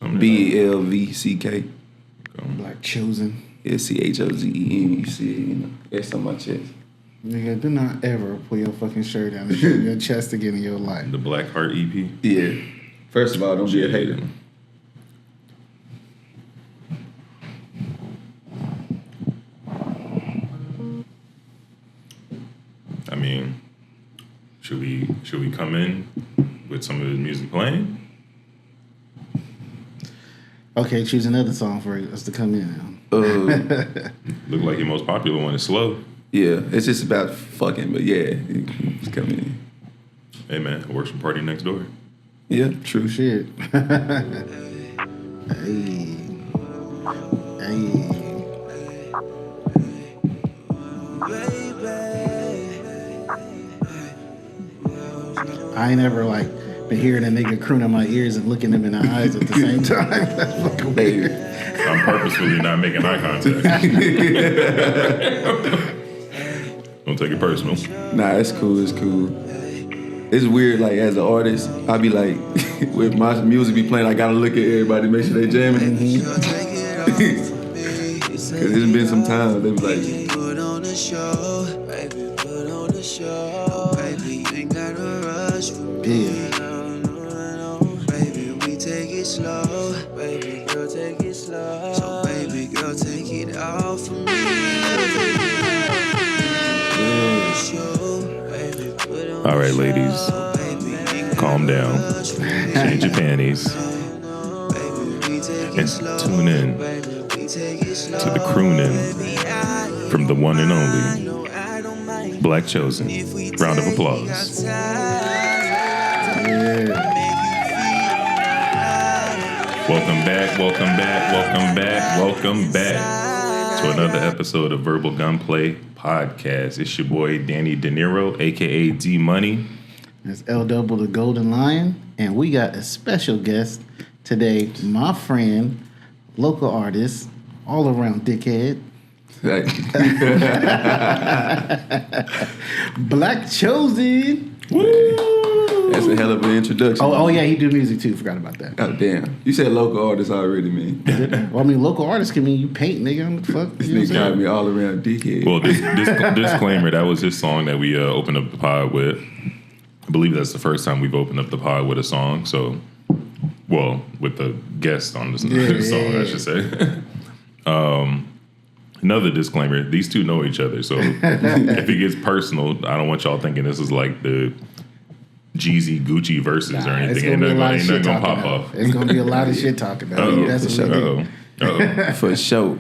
coming Blvck. Blvck Chozen. Yeah, Chozen. You see it, you know. It's on my chest. Nigga, do not ever pull your fucking shirt down and show your chest again in your life. The Black Heart EP? Yeah. First of all, don't be a hater. I mean, should we come in with some of his music playing? Okay, choose another song for us to come in. Look like your most popular one is Slow. Yeah, it's just about fucking, but yeah, it's coming in. Hey man, it works from Party Next Door. Yeah, true. Shit. Hey. I ain't ever like been hearing a nigga croon in my ears and looking him in the eyes at the same time. That's fucking weird. I'm purposefully not making eye contact. Don't take it personal. Nah, it's cool. It's cool. It's weird, like, as an artist, I be like, with my music be playing, I gotta look at everybody, make sure they jamming. Cause there's been some times they be like, put on the show, baby, put on the show, baby, you ain't gotta rush for me. Baby, we take it slow, baby, girl, take it slow. So, baby, girl, take it off for me. All right, ladies, calm down, change your panties, and tune in to the crooning from the one and only Blvck Chozen. Round of applause. Welcome back to another episode of Verbal Gunplay Podcast. It's your boy Danny De Niro, aka D Money. It's L Double the Golden Lion, and we got a special guest today, my friend, local artist, all around dickhead, Blvck Chozen. Woo! That's a hell of an introduction. Oh yeah, he do music too. Forgot about that. Oh damn! You said local artist already, man. Well, I mean, local artists can mean you paint, nigga. What the fuck? This nigga got me all around dickhead. Well, disclaimer, that was his song that we opened up the pod with. I believe that's the first time we've opened up the pod with a song. So, well, with the guest on the song, I should say. Another disclaimer: these two know each other, so if it gets personal, I don't want y'all thinking this is like the Jeezy Gucci verses or anything. Ain't nothing gonna pop off. It's gonna be a lot of shit talking about. That's what we do. For sure.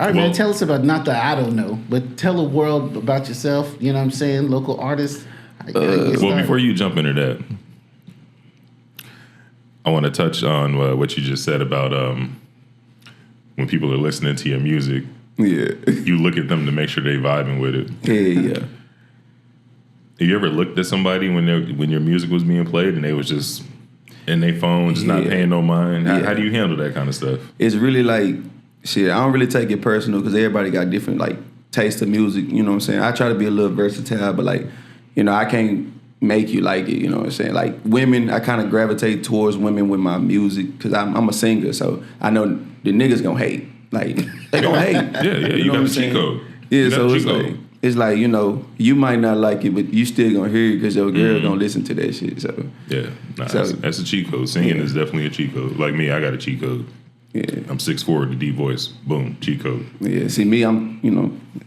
All right, man, tell us about, not that I don't know, but tell the world about yourself. You know what I'm saying? Local artists. Well, before you jump into that, I want to touch on what you just said about when people are listening to your music. Yeah. You look at them to make sure they vibing with it. Yeah. Have you ever looked at somebody when your music was being played and they was just in their phone, just not paying no mind? How do you handle that kind of stuff? It's really like, shit, I don't really take it personal because everybody got different, like, taste of music, you know what I'm saying? I try to be a little versatile, but, like, you know, I can't make you like it, you know what I'm saying? Like, women, I kind of gravitate towards women with my music because I'm a singer, so I know the niggas gonna hate. Like, they gonna hate. Yeah, you got the cheat code. Yeah, so it's like, you know, you might not like it, but you still gonna hear it because your girl gonna listen to that shit. So yeah, that's a cheat code. Singing is definitely a cheat code. Like me, I got a cheat code. Yeah, I'm 6'4", the D voice. Boom, cheat code. Yeah, see me, I'm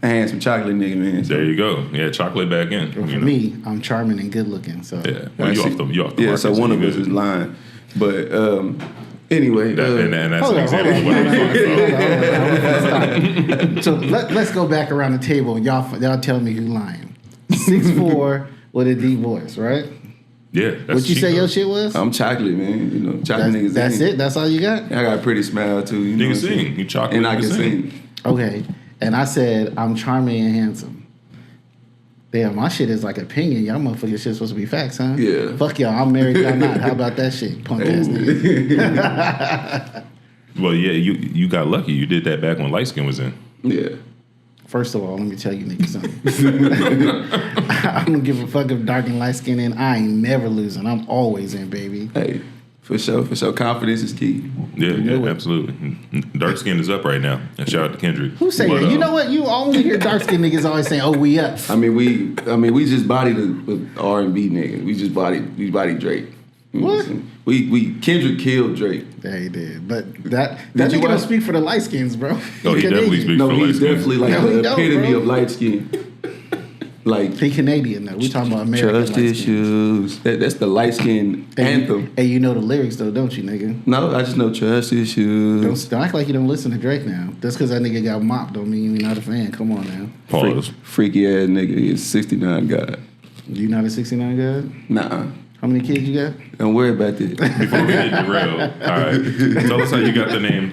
a handsome chocolate nigga, man. So. There you go. Yeah, chocolate back in. Well, for me, I'm charming and good looking. So yeah, well, you off the market. Yeah, so one of us is lying, but. Anyway, and that's an example of what I'm So let's go back around the table and y'all tell me who's lying. 6'4" with a deep voice, right? Yeah. What you say your shit was? I'm chocolate, man. You know, chocolate niggas. That's it? That's all you got? I got a pretty smile too. You can sing. You chocolate. And I can sing. Okay. And I said I'm charming and handsome. Damn, my shit is like opinion. Y'all motherfuckers shit supposed to be facts, huh? Yeah. Fuck y'all. I'm married, y'all not. How about that shit? Punk ass nigga. Well, yeah, you got lucky. You did that back when light skin was in. Yeah. First of all, let me tell you niggas something. I don't give a fuck if dark and light skin in. I ain't never losing. I'm always in, baby. Hey. For sure. Confidence is key. Yeah, absolutely. Dark skin is up right now. And shout out to Kendrick. Who say that? You know what? You only hear dark skinned niggas always saying, "Oh, we up." I mean, we just bodied a R&B nigga. We bodied Drake. What? We Kendrick killed Drake. Yeah, he did. But that you nigga don't watch- speak for the light skins, bro. Oh, he definitely speaks No, for he's light skin. definitely like No, he the don't, epitome bro. of light skin. Like He Canadian though. We talking about American trust light skins. issues. That's the light skin anthem. Hey, you know the lyrics though, don't you, nigga? No, I just know trust issues. Don't act like you don't listen to Drake now. Just because that nigga got mopped don't mean you're not a fan. Come on now. Pause. Freaky ass nigga. He's 69 God. You not a 69 guy? Nah. How many kids you got? Don't worry about that. Before we get derailed, all right. Tell us how you got the name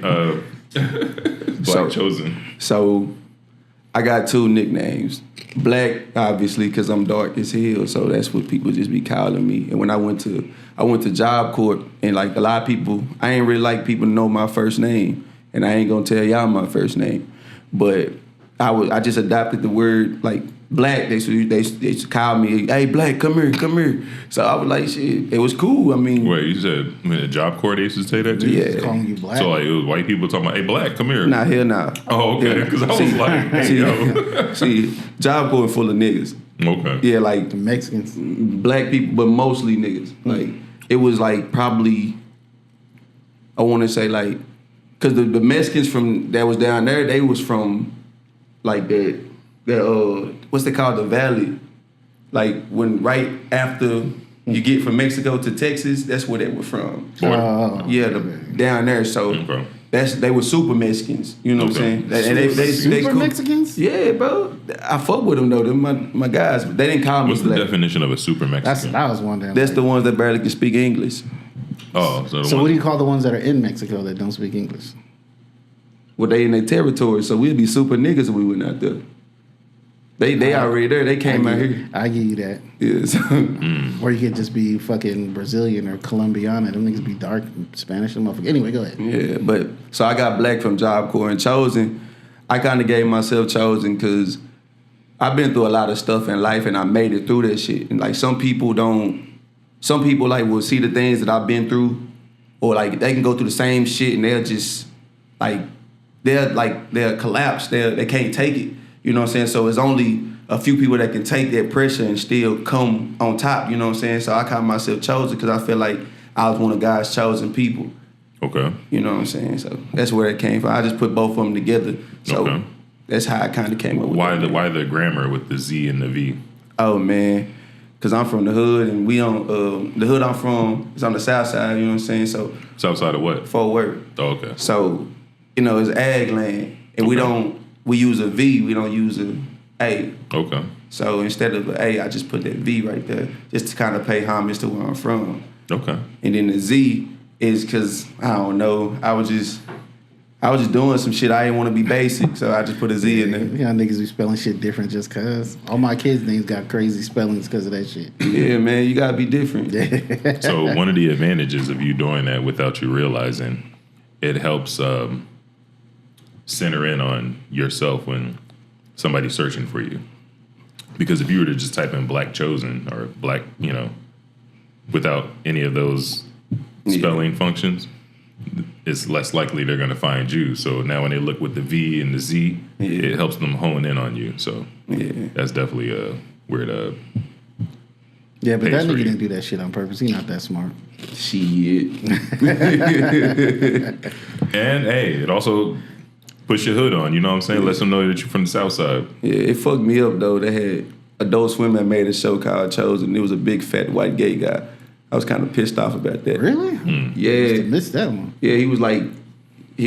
Blvck Chozen. So I got 2 nicknames. Black, obviously, because I'm dark as hell, so that's what people just be calling me. And when I went to Job Corps, and like a lot of people, I ain't really like people to know my first name, and I ain't gonna tell y'all my first name. But I just adopted the word like black. They used to call me, "Hey, Black, come here." So I was like, shit, it was cool. I mean, Wait, you said when the Job Corps they used to say that too? Yeah. Just calling you black. So like it was white people talking about, hey, Black, come here. nah, hell nah. Oh, okay. Because I was like, hey, yo. see, Job Corps full of niggas. Okay. Yeah, like the Mexicans. black people, but mostly niggas. Like it was like probably, I want to say like, cause the Mexicans from that was down there, they was from like that what's they called, the valley. Like when right after you get from Mexico to Texas, that's where they were from. Yeah, down there. So Okay. they were super Mexicans. You know what I'm Okay. saying? And they Super cool. Mexicans? Yeah, bro. I fuck with them though. Them my guys. But they didn't call me What's the black. definition of a super That's Mexican? what I was wondering. That's like, the ones that barely can speak English. Oh, so the So one, what do you call the ones that are in Mexico that don't speak English? Well, they in their territory, so we'd be super niggas if we went out there. They already there. They came out here. I give you that. Yeah, so, Or you could just be fucking Brazilian or Colombiana. Them niggas be dark, Spanish and motherfucker. Anyway, go ahead. yeah, but so I got Black from Job Corps, and Chozen. I kind of gave myself Chozen because I've been through a lot of stuff in life, and I made it through that shit. And like some people like will see the things that I've been through, or like they can go through the same shit and they'll just they'll collapse. They can't take it. You know what I'm saying? So it's only a few people that can take that pressure and still come on top. You know what I'm saying? So I call myself Chosen because I feel like I was one of God's chosen people. okay. You know what I'm saying? So that's where it came from. I just put both of them together. So Okay. that's how I kind of came up with it. Why the grammar with the Z and the V? Oh, man. Because I'm from the hood, and we on the hood I'm from is on the south side. You know what I'm saying? So South side of what? Fort Worth. Oh, okay. So, it's ag land, and we use a V, we don't use a A. Okay. So instead of an A, I just put that V right there, just to kind of pay homage to where I'm from. Okay. And then the Z is because, I don't know, I was just doing some shit. I didn't want to be basic, so I just put a Z in there. Yeah, niggas be spelling shit different just cause. All my kids' names got crazy spellings because of that shit. Yeah, man, you gotta be different. So one of the advantages of you doing that without you realizing, it helps center in on yourself when somebody's searching for you. Because if you were to just type in Blvck Chozen or Black, without any of those spelling functions, it's less likely they're going to find you. So now when they look with the V and the Z, it helps them hone in on you. So that's definitely a weird. Yeah, but Pays that for nigga you. didn't do that shit on purpose. He not that smart. Shit. And hey, it also puts your hood on. You know what I'm saying? Lets them know that you're from the South Side. Yeah, it fucked me up though. They had Adult Swim that made a show called Chosen. It was a big fat white gay guy. I was kind of pissed off about that. Really? Yeah, Missed that one. yeah. He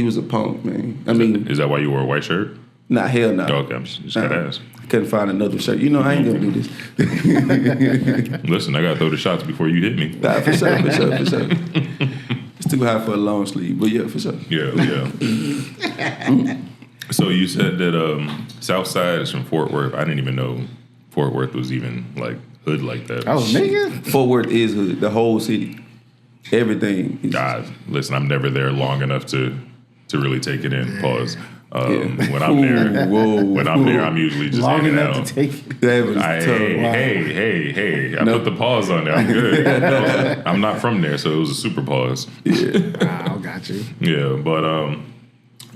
was a punk, man. I mean, Is that why you wore a white shirt? nah, hell no. Okay, I'm just gotta ask. Couldn't find another shirt. I ain't gonna do this. Listen, I gotta throw the shots before you hit me. Nah, for sure. It's too high for a long sleeve, but yeah, for sure. Yeah. So you said that South Side is from Fort Worth. I didn't even know Fort Worth was even like hood like that. Oh, nigga. Fort Worth is hood, the whole city. Everything. God, listen, I'm never there long enough to really take it in. Pause. When I'm there, I'm usually just Long hanging enough out. to take it. That was Hey! I put the pause on there. I'm good. I'm not from there, so it was a super pause. Wow, got you. Yeah, but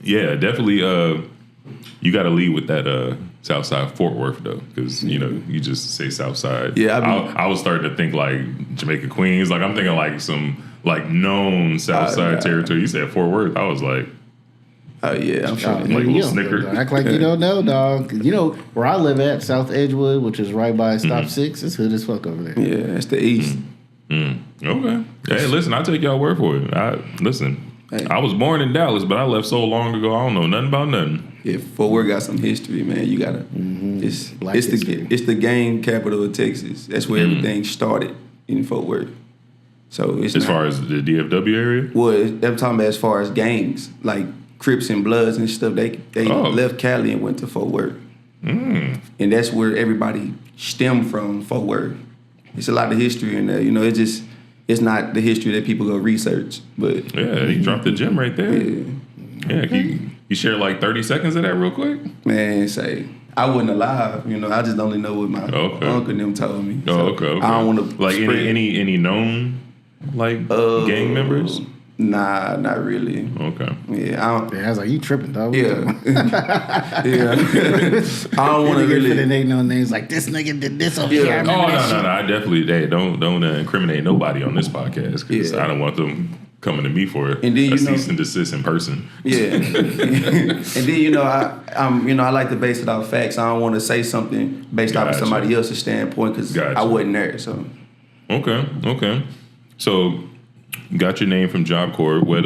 yeah, definitely. You got to lead with that Southside Fort Worth though, because you just say Southside. Yeah, I was starting to think like Jamaica Queens. Like I'm thinking like some like known Southside territory. You said Fort Worth. I was like, oh yeah, I'm sure. Like a little snicker. Act like you don't know, dog. You know where I live at, South Edgewood, which is right by Stop 6. It's hood as fuck over there. Yeah, it's the East. Okay. Hey, listen, I'll take y'all word for it. I was born in Dallas, but I left so long ago. I don't know nothing about nothing. Yeah, Fort Worth got some history, man. You gotta. It's the gang capital of Texas. That's where everything started in Fort Worth. So it's as far as the DFW area. Well, I'm talking about as far as gangs like Crips and Bloods and stuff. They left Cali and went to Fort Worth, and that's where everybody stemmed from. Fort Worth. It's a lot of history in there. It's not the history that people go research. But yeah, you dropped the gem right there. Yeah. Can you share like 30 seconds of that real quick? Man, I wasn't alive. I just only know what my uncle and them told me. Okay. I don't want to like any known like gang members. Nah, not really. Okay. Yeah, I don't. Yeah, I was like, you tripping, dog. Yeah. Yeah. I don't want to really. They no names like this nigga did this over here. No. I definitely don't incriminate nobody on this podcast because I don't want them coming to me for and then, a cease and desist in person. Yeah. And then I like to base it off facts. I don't want to say something based off of somebody else's standpoint because I wasn't there. So. Okay. So. Got your name from Job Corps. What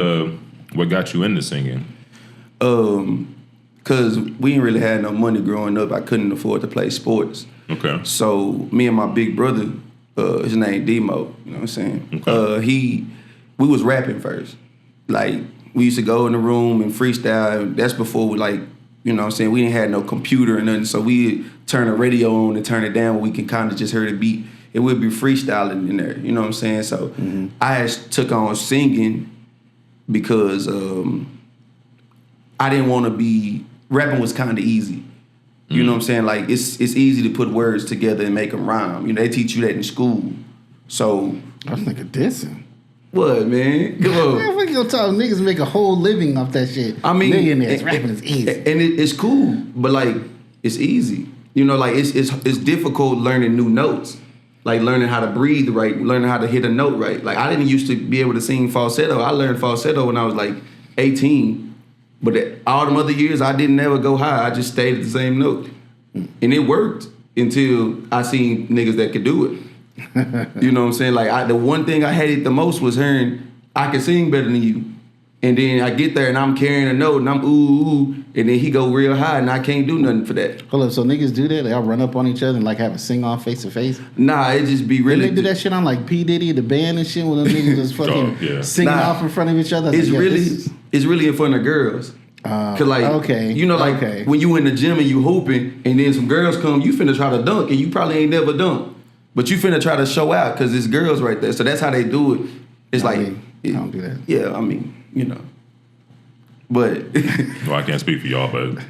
got you into singing? Cause we didn't really have no money growing up. I couldn't afford to play sports. Okay. So me and my big brother, his name Demo. You know what I'm saying? Okay. We was rapping first. Like we used to go in the room and freestyle. That's before we you know what I'm saying? We didn't have no computer or nothing. So we turn the radio on and turn it down where we can kind of just hear the beat. It would be freestyling in there, you know what I'm saying? So I took on singing because I didn't want to be, rapping was kind of easy. You know what I'm saying? Like it's easy to put words together and make them rhyme. They teach you that in school. So. I was thinking dissing. What, man? Come on. Man, we gonna talk niggas make a whole living off that shit. I mean. Millionaires, rapping is easy. And it's cool, but it's easy. It's difficult learning new notes. Like learning how to breathe right, learning how to hit a note right. Like I didn't used to be able to sing falsetto. I learned falsetto when I was 18. But all them other years, I didn't ever go high. I just stayed at the same note. And it worked until I seen niggas that could do it. You know what I'm saying? Like the one thing I hated the most was hearing I can sing better than you. And then I get there and I'm carrying a note and I'm ooh, and then he go real high and I can't do nothing for that. Hold up, so niggas do that? They all run up on each other and have a sing-off face-to-face? Nah, it just be really... They do that shit on P. Diddy, the band and shit, when them niggas just fucking singing off in front of each other? It's really in front of girls. Cause when you in the gym and you hooping and then some girls come, you finna try to dunk and you probably ain't never dunked. But you finna try to show out cause it's girls right there. So that's how they do it. It's I don't do that. Yeah, but well, I can't speak for y'all, but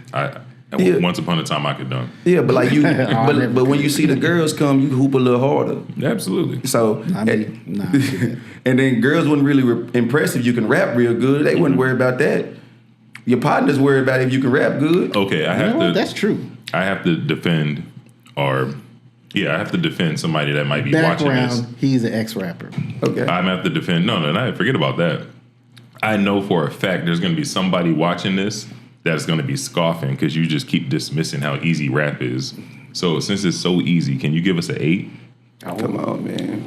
once upon a time I could dunk. Yeah, but but when you see the girls come, you hoop a little harder. Absolutely. So and then girls wouldn't really impress if you can rap real good. They wouldn't worry about that. Your partner's worried about if you can rap good. Okay, I have to. That's true. I have to defend somebody that might be watching this. He's an ex-rapper. Okay. I'm have to defend. No, forget about that. I know for a fact there's going to be somebody watching this that's going to be scoffing because you just keep dismissing how easy rap is. So since it's so easy, can you give us an 8? Oh, come on, man.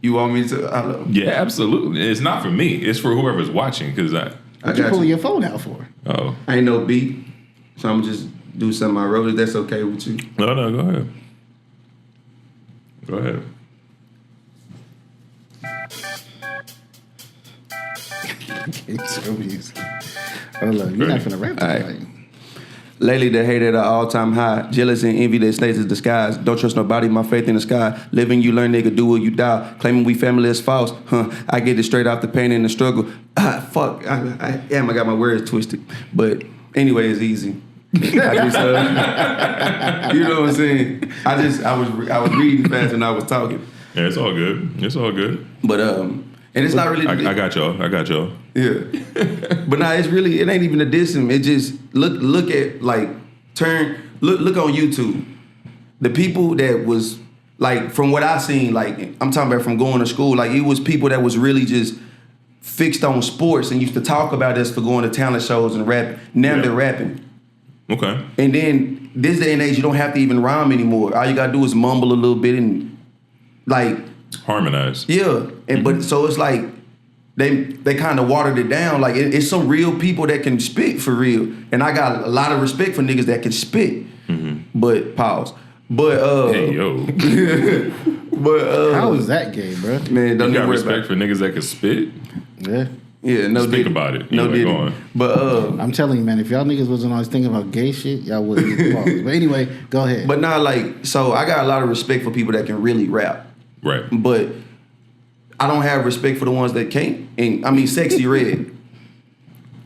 You want me to? Yeah, absolutely. It's not for me. It's for whoever's watching because What you pulling your phone out for? Oh. I ain't no beat, so I'm just do something I wrote. If that's okay with you. No, go ahead. Go ahead. Hold on, you're not finna rap tonight. Right. Lately, the hate at an all-time high. Jealous and envy that stays in disguise. Don't trust nobody, my faith in the sky. Living, you learn, nigga, do or you die. Claiming we family is false. I get it straight off the pain and the struggle. Fuck. I got my words twisted. But anyway, it's easy. I just, you know what I'm saying? I was reading fast and I was talking. Yeah, it's all good. It's all good. But and it's not really. I got y'all. Yeah. But nah, it ain't even a diss him. It just look at like look on YouTube. The people that was like, from what I seen, like I'm talking about from going to school, like it was people that was really just fixed on sports and used to talk about us for going to talent shows and rap. Now they're rapping. Okay. And then this day and age, you don't have to even rhyme anymore. All you gotta do is mumble a little bit and like harmonize. Yeah. And but so it's like they kind of watered it down. Like it's some real people that can spit for real. And I got a lot of respect for niggas that can spit. But pause. But hey yo. But how is that gay, bro? Man, don't you got worry respect about for niggas that can spit? Yeah. Yeah, no. Think about it. No, go on. But I'm telling you, man, if y'all niggas wasn't always thinking about gay shit, y'all wouldn't get balls. But anyway, go ahead. But now, like, so I got a lot of respect for people that can really rap. Right. But I don't have respect for the ones that can't. And I mean, Sexy Red.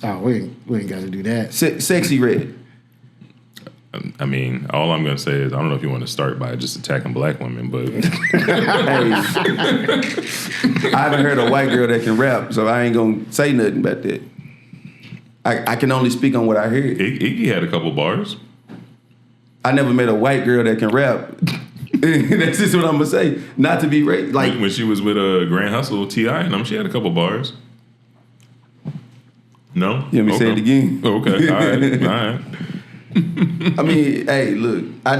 Oh, we ain't got to do that. Sexy Red. I mean, all I'm gonna say is I don't know if you want to start by just attacking black women, but Hey, I haven't heard a white girl that can rap, so I ain't gonna say nothing about that. I can only speak on what I heard. Iggy had a couple bars. I never met a white girl that can rap. That's just what I'm gonna say. Not to be racist. Like When she was with Grand Hustle, T.I. and them, she had a couple bars. No? Let me say it again. Okay, all right. I mean, hey, look, I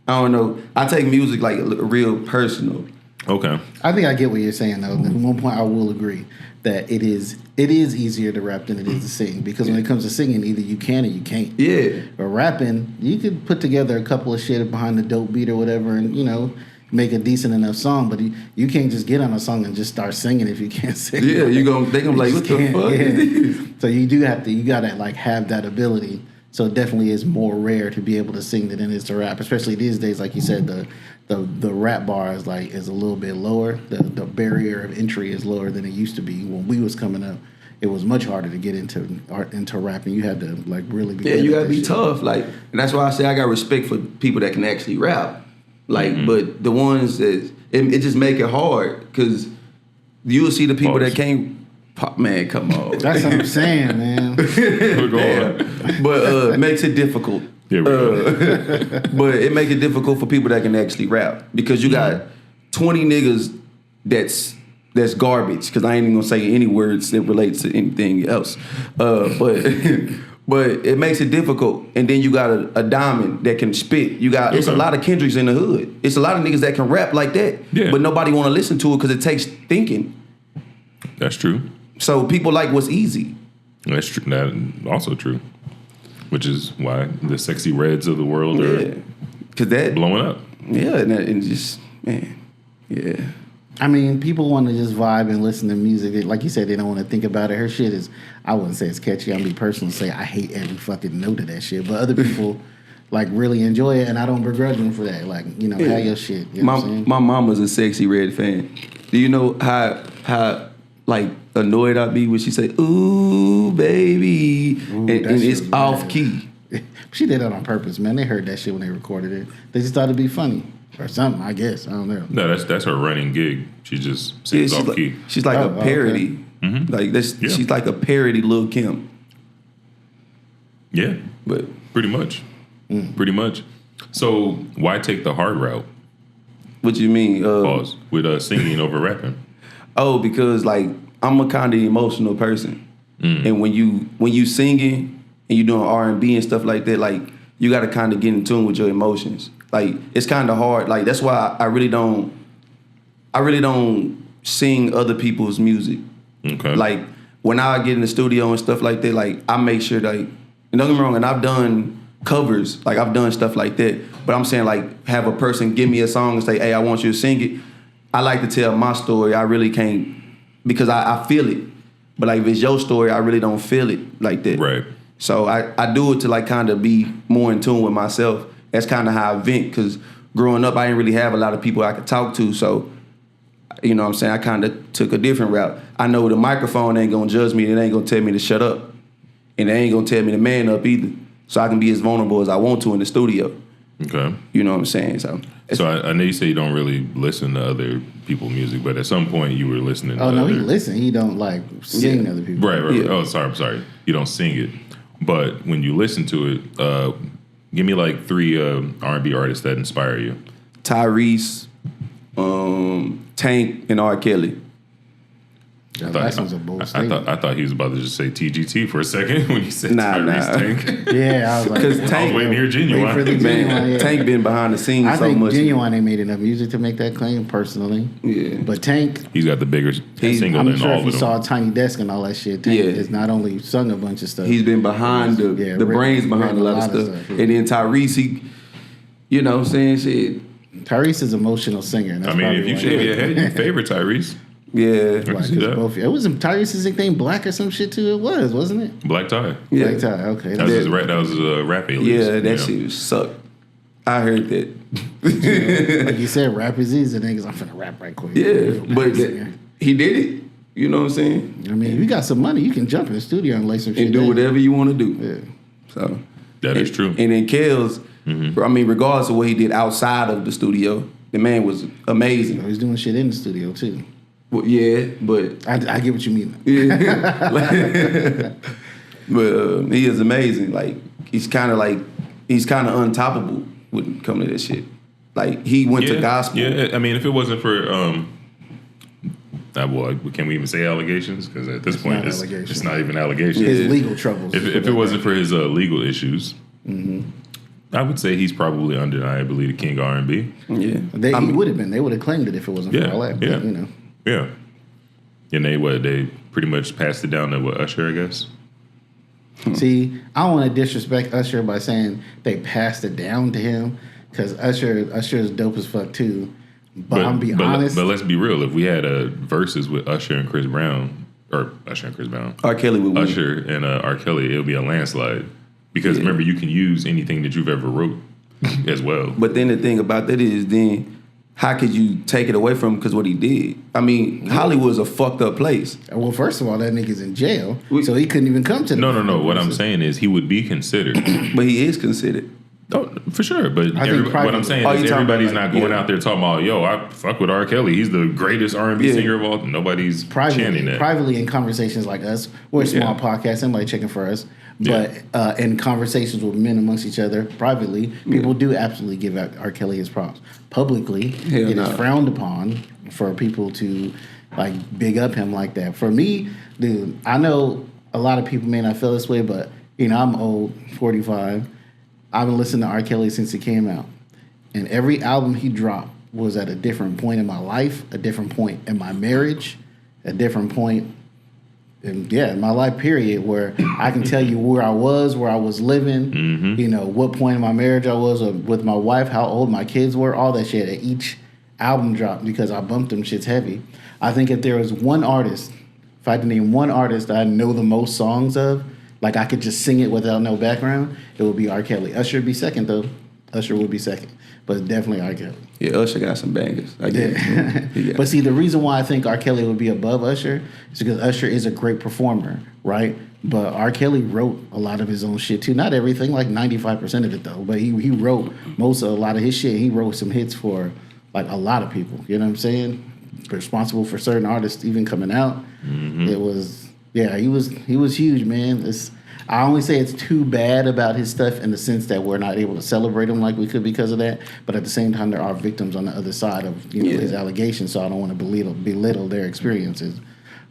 don't know. I take music like real personal. Okay. I think I get what you're saying, though. At one point, I will agree that it is easier to rap than it is to sing, because when it comes to singing, either you can or you can't. Yeah. But rapping, you could put together a couple of shit behind the dope beat or whatever, and make a decent enough song. But you can't just get on a song and just start singing if you can't sing. Yeah, they gonna be like, what the fuck? Yeah. So you gotta like have that ability. So it definitely is more rare to be able to sing than it is to rap, especially these days. Like you said, the rap bar is a little bit lower. The barrier of entry is lower than it used to be. When we was coming up, it was much harder to get into rapping. You had to like really be. Yeah, you gotta be tough. Like, and that's why I say I got respect for people that can actually rap. Like, but the ones that it just make it hard, because you'll see the people that can't. Man, come on. That's what I'm saying, man. But it makes it difficult. Here we go. But it makes it difficult for people that can actually rap, because you got 20 niggas that's garbage, because I ain't even gonna say any words that relates to anything else. But it makes it difficult. And then you got a diamond that can spit. It's a lot of Kendricks in the hood. It's a lot of niggas that can rap like that. Yeah. But nobody want to listen to it because it takes thinking. That's true. So people like what's easy. That's true. That also true. Which is why the Sexy Reds of the world are blowing up. Yeah, and just, man, yeah. I mean, people want to just vibe and listen to music. Like you said, they don't want to think about it. Her shit is, I wouldn't say it's catchy. I'm be personal and say I hate every fucking note of that shit. But other people like really enjoy it, and I don't begrudge them for that. Like, have your shit. You know what I'm saying? My mama's a Sexy Red fan. Do you know how like annoyed I'd be when she say, "Ooh, baby," and it's off key? She did that on purpose, man. They heard that shit when they recorded it. They just thought it'd be funny or something, I guess. I don't know. No, that's her running gig. She just sings off key. She's like a parody. Okay. Like she's like a parody Lil' Kim. Yeah, but pretty much. Pretty much. So why take the hard route? What you mean? Pause. With singing over rapping. Oh, because like I'm a kind of emotional person, and when you singing and you doing R&B and stuff like that, like you got to kind of get in tune with your emotions. Like it's kind of hard. Like that's why I really don't sing other people's music. Okay. Like when I get in the studio and stuff like that, like I make sure like, and don't get me wrong, and I've done covers, like I've done stuff like that. But I'm saying like have a person give me a song and say, "Hey, I want you to sing it." I like to tell my story. I really can't, because I feel it. But like if it's your story, I really don't feel it like that. Right. So I do it to like kind of be more in tune with myself. That's kind of how I vent, because growing up, I didn't really have a lot of people I could talk to. So you know what I'm saying, I kind of took a different route. I know the microphone ain't gonna judge me, and it ain't gonna tell me to shut up, and it ain't gonna tell me to man up either. So I can be as vulnerable as I want to in the studio. Okay. You know what I'm saying? So I know you say you don't really listen to other people's music, but at some point you were listening to he listen. He don't like sing other people. Right. Yeah. Oh, sorry. You don't sing it. But when you listen to it, give me like 3 R&B artists that inspire you. Tyrese, Tank, and R. Kelly. The last one's a bold I statement. thought he was about to just say TGT for a second when he said Nah. Tyrese Tank. Yeah, I was like, Because I was Tank, waiting to hear Genuine. for the Genuine, yeah. Tank been behind the scenes I so think much. Genuine ain't made enough music to make that claim personally. Yeah. But Tank, He's got the bigger single I'm than sure all if you of them. saw Tiny Desk and all that shit, Tank Yeah. has not only sung a bunch of stuff. He's been behind the written- brains behind written a lot of stuff. yeah. And then Tyrese, he, you know what I'm saying, shit. Tyrese is an emotional singer. And that's I mean, if probably you why- shave your head, you favorite Tyrese. Yeah. can Right, see 'cause that. both, it wasn't Tyrese's thing, Black or some shit too. It was, wasn't it? Black Tie. Yeah. Black Tie. Okay. That was his rap alias. Yeah, that you know? shit sucked. I heard that. Like you said, rap is easy. Niggas, I'm finna rap right quick. Yeah, Real but singer. he did it. You know what I'm saying? I mean, if you got some money, you can jump in the studio and lay some shit And do down. whatever you want to do. Yeah. So That is true. And then Kells, I mean, regardless of what he did outside of the studio, the man was amazing. He's doing shit in the studio too. Well, yeah, but I get what you mean. yeah, but he is amazing. Like he's kind of untoppable when it comes to that shit. Like he went to gospel. Yeah, I mean, if it wasn't for can we even say allegations? Because at this point, not it's allegations. not even allegations. His legal troubles. If it wasn't for his legal issues, I would say he's probably undeniably the king of R&B. Yeah, he would have been. They would have claimed it if it wasn't for all that. But, you know. Yeah. And they pretty much passed it down to Usher, I guess. See, I don't want to disrespect Usher by saying they passed it down to him because Usher is dope as fuck too. But I'm be honest. But let's be real. If we had a verses with Usher and Chris Brown, or Usher and Chris Brown, R. Kelly would win. Usher and R. Kelly, it would be a landslide. Because remember, you can use anything that you've ever wrote as well. But then the thing about that is, then how could you take it away from him because what he did? I mean, Hollywood's a fucked up place. Well, first of all, that nigga's in jail, so he couldn't even come to. No. What I'm saying is he would be considered. But he is considered. Oh, for sure. But I think what I'm saying is everybody's not going out there talking about, yo, I fuck with R. Kelly. He's the greatest R&B singer of all. Nobody's chanting that. Privately in conversations like us, we're a small podcast. Somebody checking for us. But in conversations with men amongst each other, privately, people do absolutely give R. Kelly his props. Publicly, it is frowned upon for people to like big up him like that. For me, dude, I know a lot of people may not feel this way, but you know, I'm old, 45. I've been listening to R. Kelly since he came out. And every album he dropped was at a different point in my life, a different point in my marriage, a different point in my life period, where I can tell you where I was living, you know, what point in my marriage I was with my wife, how old my kids were, all that shit at each album drop because I bumped them shits heavy. I think if there was one artist, if I had to name one artist that I know the most songs of, like I could just sing it without no background, it would be R. Kelly. Usher would be second though. Usher would be second, but definitely R. Kelly. Yeah, Usher got some bangers. I get it. But see, the reason why I think R. Kelly would be above Usher is because Usher is a great performer, right? But R. Kelly wrote a lot of his own shit too. Not everything, like 95% of it though. But he wrote a lot of his shit. He wrote some hits for like a lot of people. You know what I'm saying? Responsible for certain artists even coming out. It was he was huge, man. I only say it's too bad about his stuff in the sense that we're not able to celebrate him like we could because of that. But at the same time, there are victims on the other side of his allegations, so I don't want to belittle their experiences.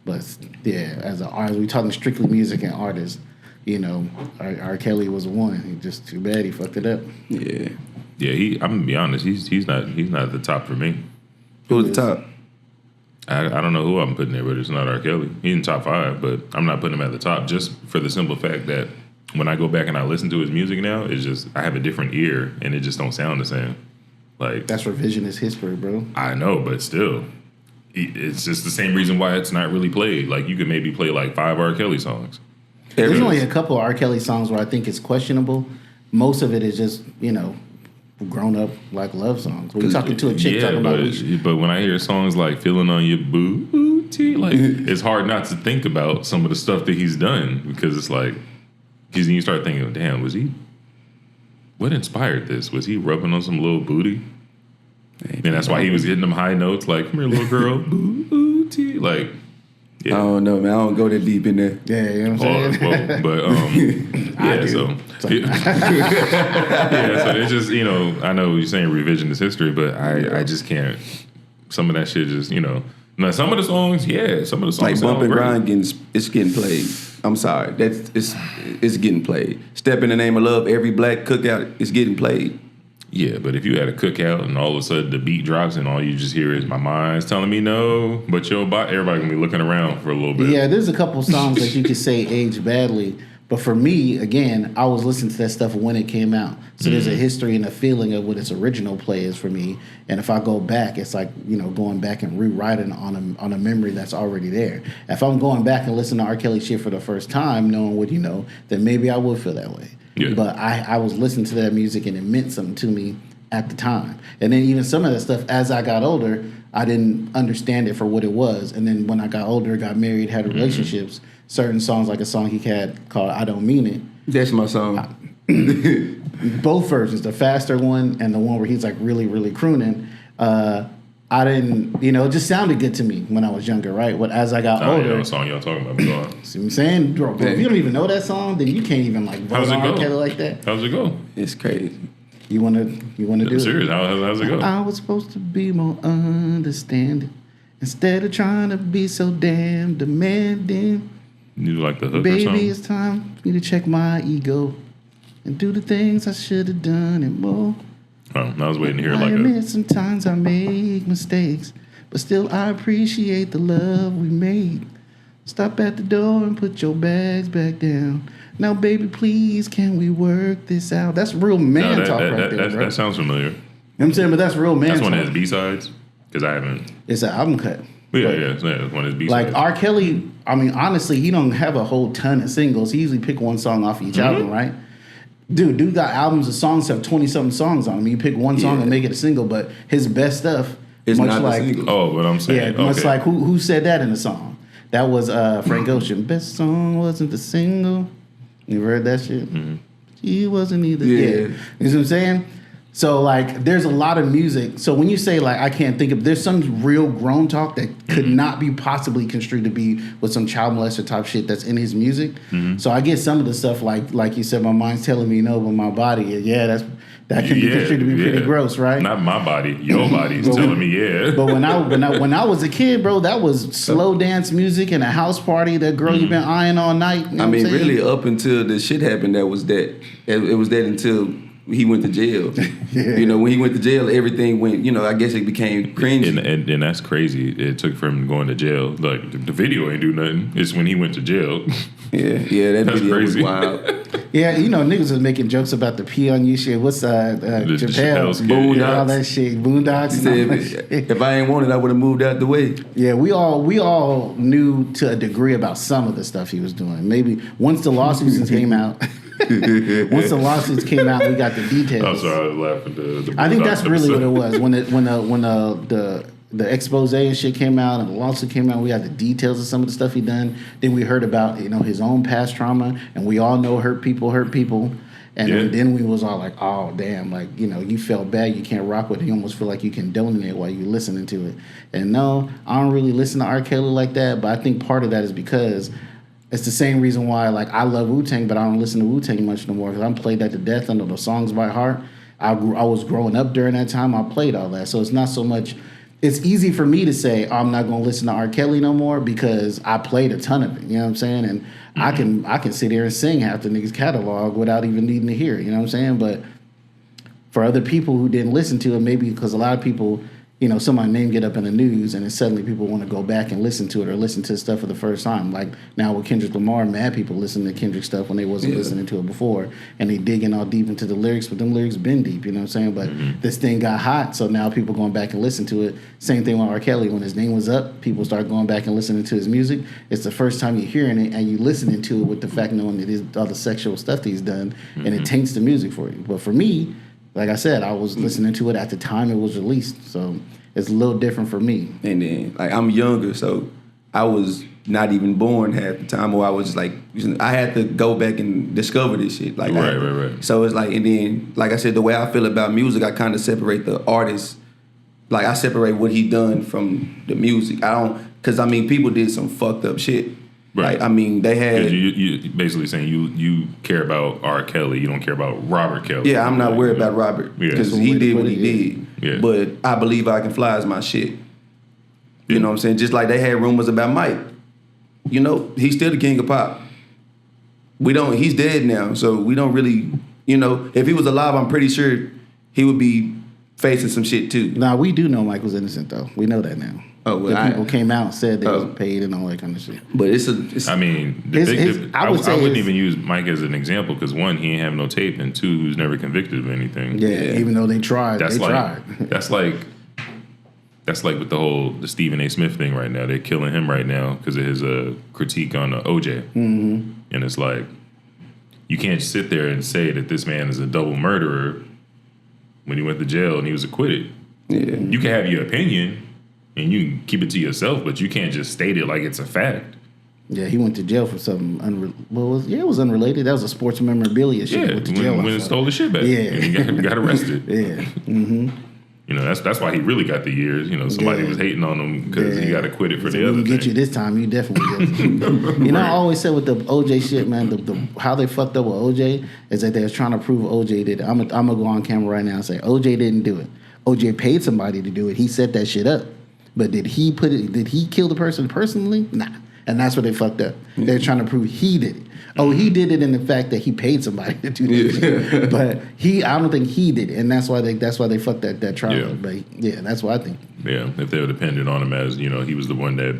But as we're talking strictly music and artists, you know, R. Kelly was one. He just too bad he fucked it up. Yeah. Yeah, I'm gonna be honest. He's not at the top for me. Who's the top? I don't know who I'm putting there, but it's not R. Kelly. He's in top 5, but I'm not putting him at the top just for the simple fact that when I go back and I listen to his music now, it's just I have a different ear and it just don't sound the same. Like That's revisionist history, bro. I know, but still, it's just the same reason why it's not really played. Like you could maybe play like 5 R. Kelly songs. There's only a couple of R. Kelly songs where I think it's questionable. Most of it is just, you know, grown up like love songs. When you're talking to a chick talking about but when I hear songs like "Feeling on Your Booty," like it's hard not to think about some of the stuff that he's done because it's like, because you start thinking, damn, what inspired this? Was he rubbing on some little booty? And that's why he was hitting them high notes, like, "Come here, little girl, booty," like. Yeah. I don't know, man. I don't go that deep in there. Yeah, you know what I'm saying? Well, but yeah, so yeah, so it's just, you know, I know you're saying revisionist history, but I just can't. Some of that shit just, you know. Now some of the songs, some of the songs Like Bump and great. Grind, it's getting played. I'm sorry, it's getting played. Step in the Name of Love, every black cookout is getting played. Yeah, but if you had a cookout and all of a sudden the beat drops and all you just hear is "My mind's telling me no," but your body, everybody gonna be looking around for a little bit. Yeah, there's a couple songs that you could say age badly, but for me, again, I was listening to that stuff when it came out, so there's a history and a feeling of what its original play is for me. And if I go back, it's like, you know, going back and rewriting on a memory that's already there. If I'm going back and listening to R. Kelly shit for the first time, knowing what you know, then maybe I would feel that way. Yeah. But I was listening to that music and it meant something to me at the time. And then even some of that stuff, as I got older, I didn't understand it for what it was. And then when I got older, got married, had relationships, certain songs, like a song he had called "I Don't Mean It." That's my song. Both versions, the faster one and the one where he's like really, really crooning. I didn't, you know, it just sounded good to me when I was younger, right? But as I got I don't know older, what song y'all talking about. Go on. see what I'm saying? Bro, if you don't even know that song, then you can't even like vote on R. Kelly like that. How's it go? It's crazy. You wanna do I'm it? serious. How's it go? I was supposed to be more understanding instead of trying to be so damn demanding. You like the hook or Baby, something? it's time for me to check my ego and do the things I should have done and more. Oh, I was waiting to hear I like admit sometimes I make mistakes, but still I appreciate the love we made. Stop at the door and put your bags back down. Now, baby, please, can we work this out? That's real man talk right there, bro. That sounds familiar. You know what I'm saying? But that's real man That's talk. one of his B-sides? Because I haven't. It's an album cut. Yeah, But, it's one of his B-sides. like R. Kelly, I mean, honestly, he don't have a whole ton of singles. He usually pick one song off each album, right? Dude got albums of songs have 20-something songs on them. You pick one song and make it a single, but his best stuff, It's much not the like single. Oh, but I'm saying, much okay. like who said that in the song? That was Frank Ocean. Best song wasn't the single. You ever heard that shit? He wasn't either. Yeah. You know what I'm saying? So like, there's a lot of music. So when you say like, I can't think of, there's some real grown talk that could not be possibly construed to be with some child molester type shit that's in his music. So I get some of the stuff like you said, my mind's telling me no, but my body, that can be construed to be pretty gross, right? Not my body, your body's telling me, yeah. But when I was a kid, bro, that was slow dance music and a house party. That girl you've been eyeing all night. You know I mean, what I'm saying? really, up until the shit happened, that was that. It was that until he went to jail. You know, when he went to jail, everything went, you know, I guess it became cringy. And that's crazy. It took for him going to jail. Like, the video ain't do nothing. It's when he went to jail. Yeah, that That's video crazy. was wild. Yeah, you know, niggas was making jokes about the pee on you shit. What's Chappelle? Chappelle's kid, Boondocks, all that shit. Boondocks. He And all that said, shit. if I ain't wanted, I would have moved out the way. Yeah, we all knew to a degree about some of the stuff he was doing. Maybe once the lawsuits came out. Once the lawsuits came out, we got the details. I'm sorry, I was laughing. The I think that's really what it episode. was. When the expose and shit came out and the lawsuit came out, we got the details of some of the stuff he done. Then we heard about, you know, his own past trauma, and we all know hurt people. And then we was all like, oh damn, like, you know, you felt bad, you can't rock with it. You almost feel like you condoning it while you listening to it. And no, I don't really listen to R. Kelly like that, but I think part of that is because it's the same reason why, like, I love Wu-Tang, but I don't listen to Wu-Tang much no more because I'm played that to death. I know the songs by heart. I was growing up during that time. I played all that. So it's not so much. It's easy for me to say, I'm not going to listen to R. Kelly no more because I played a ton of it. You know what I'm saying? And I can sit here and sing half the nigga's catalog without even needing to hear it. You know what I'm saying? But for other people who didn't listen to it, maybe because a lot of people, you know, somebody's name get up in the news and then suddenly people want to go back and listen to it or listen to stuff for the first time. Like now with Kendrick Lamar, mad people listen to Kendrick stuff when they wasn't listening to it before, and they digging all deep into the lyrics, but them lyrics been deep, you know what I'm saying? But this thing got hot, so now people going back and listen to it. Same thing with R. Kelly. When his name was up, people start going back and listening to his music. It's the first time you're hearing it and you listening to it with the fact knowing that all the sexual stuff that he's done, and it taints the music for you. But for me, like I said, I was listening to it at the time it was released, so it's a little different for me. And then, like, I'm younger, so I was not even born half the time, or I was like, I had to go back and discover this shit. Like, right. So it's like, and then, like I said, the way I feel about music, I kind of separate the artist. Like, I separate what he done from the music. I don't, because I mean, people did some fucked up shit. Right. Like, I mean, they had. You basically saying you care about R. Kelly, you don't care about Robert Kelly. Yeah, I'm not worried about Robert because he did what he did. Yeah. But I Believe I Can Fly is my shit. You know what I'm saying? Just like they had rumors about Mike. You know, he's still the king of pop. He's dead now, so we don't really, you know, if he was alive, I'm pretty sure he would be facing some shit too. Now, we do know Mike was innocent, though. We know that now. Oh, well, the people came out and said they was paid and all that kind of shit. But I mean, I wouldn't even use Mike as an example because one, he ain't have no tape, and two, he was never convicted of anything. Yeah, even though they tried, tried. That's like with the Stephen A. Smith thing right now. They're killing him right now because of his critique on OJ. Mm-hmm. And it's like, you can't sit there and say that this man is a double murderer when he went to jail and he was acquitted. Yeah. You can have your opinion and you can keep it to yourself, but you can't just state it like it's a fact. Yeah, he went to jail for something it was unrelated. That was a sports memorabilia shit. Yeah, when he stole the shit back. Yeah. And he got arrested. Yeah. Mm-hmm. You know, that's why he really got the years. You know, somebody was hating on him because he got acquitted for the other thing. Get you this time, you definitely get you know, I always said with the OJ shit, man, the how they fucked up with OJ is that they was trying to prove OJ did it. I'm gonna go on camera right now and say OJ didn't do it. OJ paid somebody to do it. He set that shit up. But did he kill the person personally? Nah. And that's what they fucked up. They're trying to prove he did it. Oh, he did it in the fact that he paid somebody to do that shit. But I don't think he did it. And that's why they fucked that trial. Yeah. But yeah, that's what I think. Yeah, if they were dependent on him as, you know, he was the one that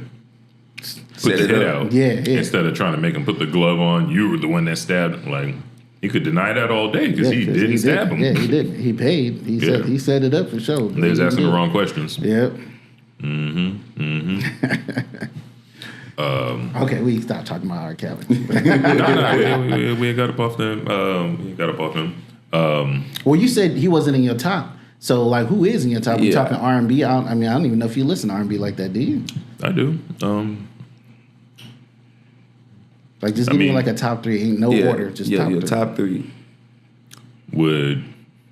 put the hit out. Yeah. Instead of trying to make him put the glove on, you were the one that stabbed him. Like, he could deny that all day because he didn't stab him. Yeah, he didn't. He paid. He set it up for sure. They was asking the wrong questions. Yep. Mm-hmm. Okay, we stopped talking about R. Kelly. No, we got up off them. Well, you said he wasn't in your top. So, like, who is in your top? We're talking R&B. I don't even know if you listen to R&B like that, do you? I do. Like, just give me like a top three. Ain't no order, just top three. Top three. Would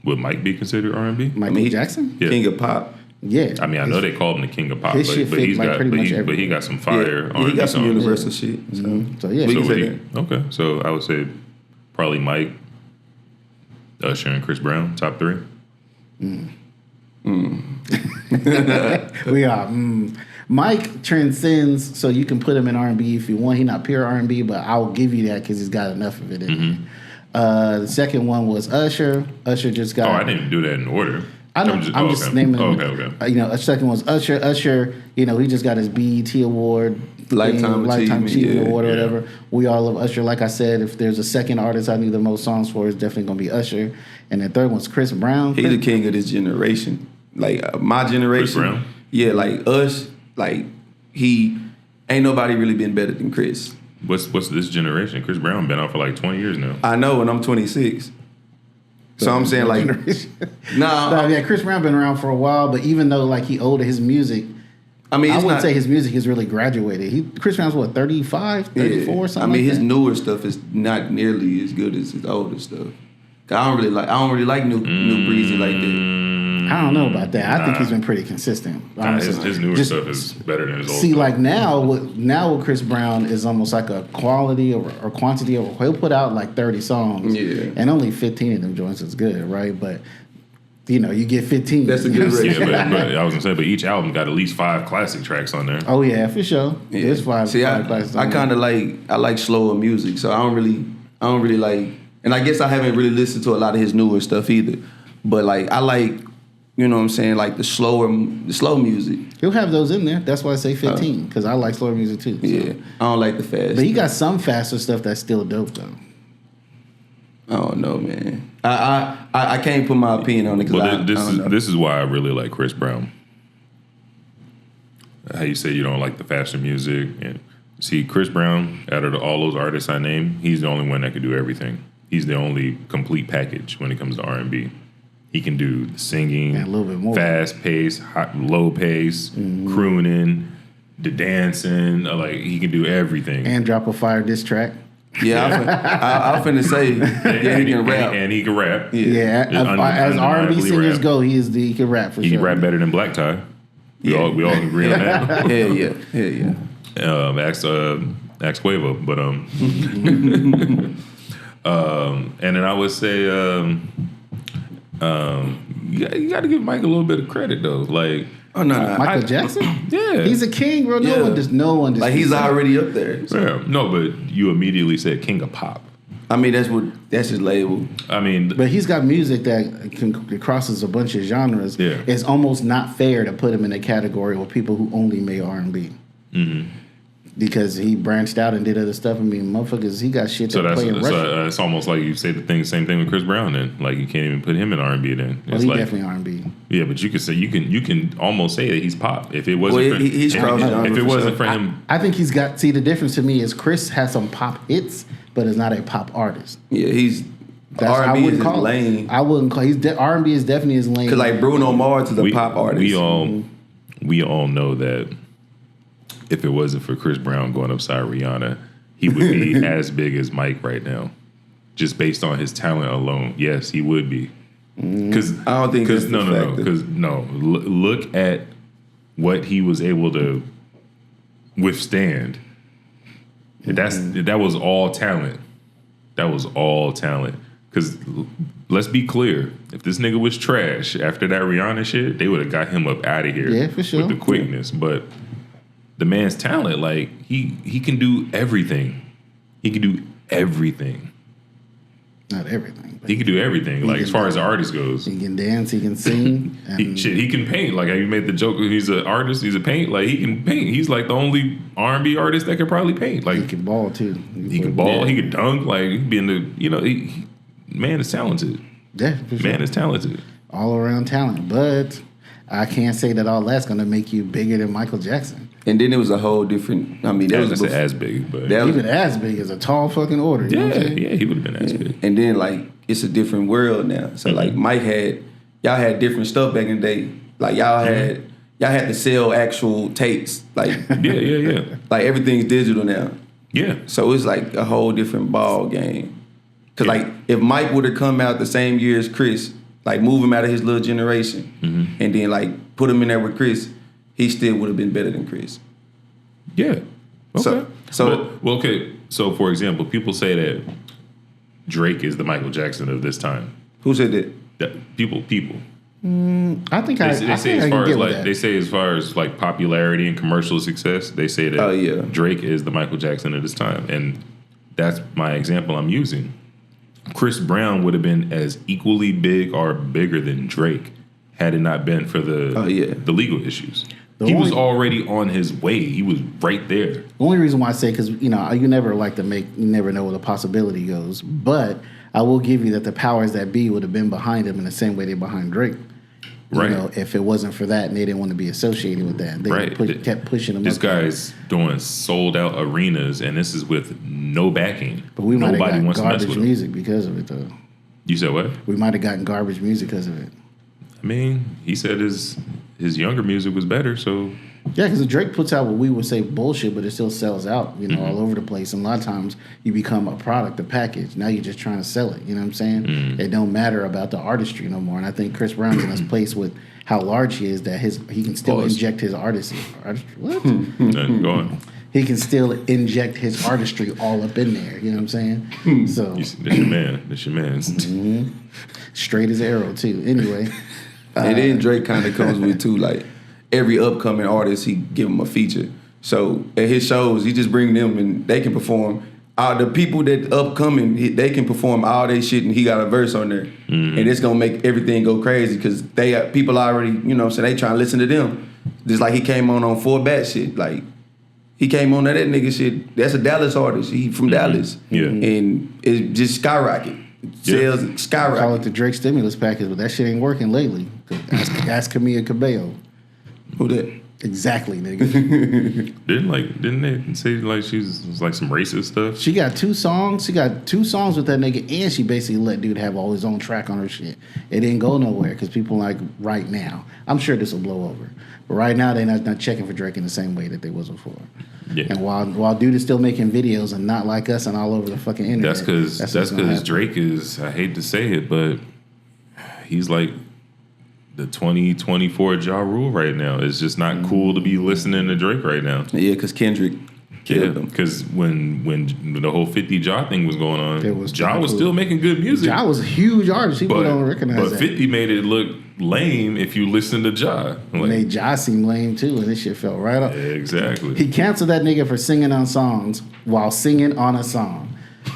Mike be considered R&B? Michael Jackson? Yeah. King of pop. Yeah. I mean, I know they called him the king of pop, his shit but fit he much got some fire Yeah, R&B he got some songs. universal shit. So, So yeah. we can say that. Okay, so I would say probably Mike, Usher, and Chris Brown, top three. We are. Mike transcends, so you can put him in R&B if you want. He's not pure R&B, but I'll give you that because he's got enough of it in Mm-hmm. there. The second one was Usher. Usher just got. Oh, I didn't do that in order. I know. I'm just naming them. Okay. You know, a second was Usher. Usher, you know, he just got his BET award. Lifetime Achievement Award or yeah. whatever. We all love Usher. Like I said, if there's a second artist I need the most songs for, it's definitely going to be Usher. And the third one's Chris Brown. He's the king of this generation. Like, my generation. Chris Brown? Yeah, like, us, like, he ain't nobody really been better than Chris. What's this generation? Chris Brown been out for like 20 years now. I know, and I'm 26. So I'm saying, like, yeah, Chris Brown been around for a while, but even though like he older, his music, I mean, I wouldn't say his music is really graduated. Chris Brown's what, 35, 34, something. I mean, like his that? newer stuff is not nearly as good as his older stuff. I don't really like new breezy like that. I don't know about that. I think he's been pretty consistent. His newer stuff is better than his old See, stuff. like now with Chris Brown is almost like a quality or quantity of. He'll put out like 30 songs, yeah, and only 15 of them joints is good, right? But you know, you get 15. That's a good ratio. Yeah, but I was gonna say, but each album got at least 5 classic tracks on there. Oh yeah, for sure. Yeah. There's five. See, five classics I on kind of like slower music, so I don't really like. And I guess I haven't really listened to a lot of his newer stuff either. But like I like, you know what I'm saying, like the slow music. He'll have those in there. That's why I say 15 because I like slower music too. So. Yeah, I don't like the fast. But he got some faster stuff that's still dope though. I don't know, man. I can't put my opinion on it because I don't know. This is why I really like Chris Brown. How you say you don't like the faster music, and see Chris Brown out of all those artists I named, he's the only one that can do everything. He's the only complete package when it comes to R&B. He can do the singing, And a little bit more. fast pace, low pace, crooning, the dancing. Like he can do everything. And drop a fire diss track. Yeah, I'm finna say, yeah, he can rap. And he can rap. Yeah, as R&B singers go, he can rap for sure. He can rap better than Black Tie. We all agree on that. Hell yeah. Ask Quavo, but and then I would say you got to give Mike a little bit of credit though. Like, oh no, Michael Jackson. Yeah, he's a king, bro. No one like he's already up there. So. Yeah, no, but you immediately said King of Pop. I mean, that's his label. I mean, but he's got music that crosses a bunch of genres. Yeah, it's almost not fair to put him in a category with people who only made R&B. Because he branched out and did other stuff. I mean, motherfuckers, he got shit that play in Russia. So it's almost like you say the same thing with Chris Brown. Then, like you can't even put him in R&B. Then well, it's he like, definitely R&B. Yeah, but you could say you can almost say that he's pop if it wasn't. He's if it wasn't for him, I think he's got. See, the difference to me is Chris has some pop hits, but is not a pop artist. Yeah, he's. That's R&B is his lane. I wouldn't call. R&B is definitely his lane. Because like Bruno Mars is a pop artist. We all know that. If it wasn't for Chris Brown going upside Rihanna, he would be as big as Mike right now, just based on his talent alone. Yes, he would be. Because I don't think that's no. Because look at what he was able to withstand. That was all talent. That was all talent. Because let's be clear, if this nigga was trash after that Rihanna shit, they would have got him up out of here. Yeah, for sure. With the quickness, but. The man's talent, like he can do everything. He can do everything. Not everything. He can do everything. Like as far as the artist goes, he can dance. He can sing. He can paint. Like you made the joke. He's an artist. He's a paint. Like he can paint. He's like the only R&B artist that could probably paint. Like he can ball too. He can ball. He can dunk. Like he can be in the. Man is talented. Yeah, for sure. Man is talented. All around talent, but I can't say that all that's going to make you bigger than Michael Jackson. And then it was a whole different. I mean, that was as big, but even as big as a tall fucking order. You know what I'm saying? Yeah, he would have been as big. And then like it's a different world now. So like Mike y'all had different stuff back in the day. Like y'all had to sell actual tapes. Like yeah. Like everything's digital now. Yeah. So it's like a whole different ball game. Cause like if Mike would have come out the same year as Chris, like move him out of his little generation, and then like put him in there with Chris. He still would have been better than Chris. Yeah. Okay. Okay. So, for example, people say that Drake is the Michael Jackson of this time. Who said that? I People. think they say as far as like popularity and commercial success, they say that Drake is the Michael Jackson of this time, and that's my example I'm using. Chris Brown would have been as equally big or bigger than Drake had it not been for the legal issues. He was already on his way. He was right there. The only reason why I say, because you never like to you never know where the possibility goes. But I will give you that the powers that be would have been behind him in the same way they're behind Drake. You know, if it wasn't for that, and they didn't want to be associated with that, they kept pushing him. This guy's doing sold out arenas, and this is with no backing. But we might have gotten garbage music because of it, though. You said what? We might have gotten garbage music because of it. I mean, he said his younger music was better, so... Yeah, because Drake puts out what we would say bullshit, but it still sells out, all over the place. And a lot of times you become a product, a package. Now you're just trying to sell it, you know what I'm saying? It don't matter about the artistry no more. And I think Chris Brown's in this place with how large he is that he can still inject his artistry. What? Go on. He can still inject his artistry all up in there, you know what I'm saying? So that's your man. That's your man. Straight as arrow, too. Anyway... and then Drake kind of comes with too, like every upcoming artist, he give them a feature. So at his shows, he just bring them and they can perform. The people that upcoming, they can perform all their shit, and he got a verse on there, and it's gonna make everything go crazy because people already, so they trying to listen to them. Just like he came on 4 Bat shit, like he came on that nigga shit. That's a Dallas artist. He from Dallas, and it just skyrocket. Sales skyrocket. Call it the Drake stimulus package, but that shit ain't working lately. Ask Camila Cabello. Who that? Exactly, nigga. Didn't they say like she's was like some racist stuff? She got 2 songs. She got 2 songs with that nigga, and she basically let dude have all his own track on her shit. It didn't go nowhere because people like right now. I'm sure this will blow over, but right now they're not checking for Drake in the same way that they was before. Yeah. And while dude is still making videos and not like us and all over the fucking internet, that's because Drake is. I hate to say it, but he's like the 2024 Ja Rule right now. It's just not cool to be listening to Drake right now. Yeah, because Kendrick killed him. Because when the whole 50 Ja thing was going on, Ja was still making good music. Ja was a huge artist. People don't recognize that. But 50 made it look lame if you listen to Ja. Like, made Ja seem lame too, and this shit fell right off. Yeah, exactly. He canceled that nigga for singing on songs while singing on a song.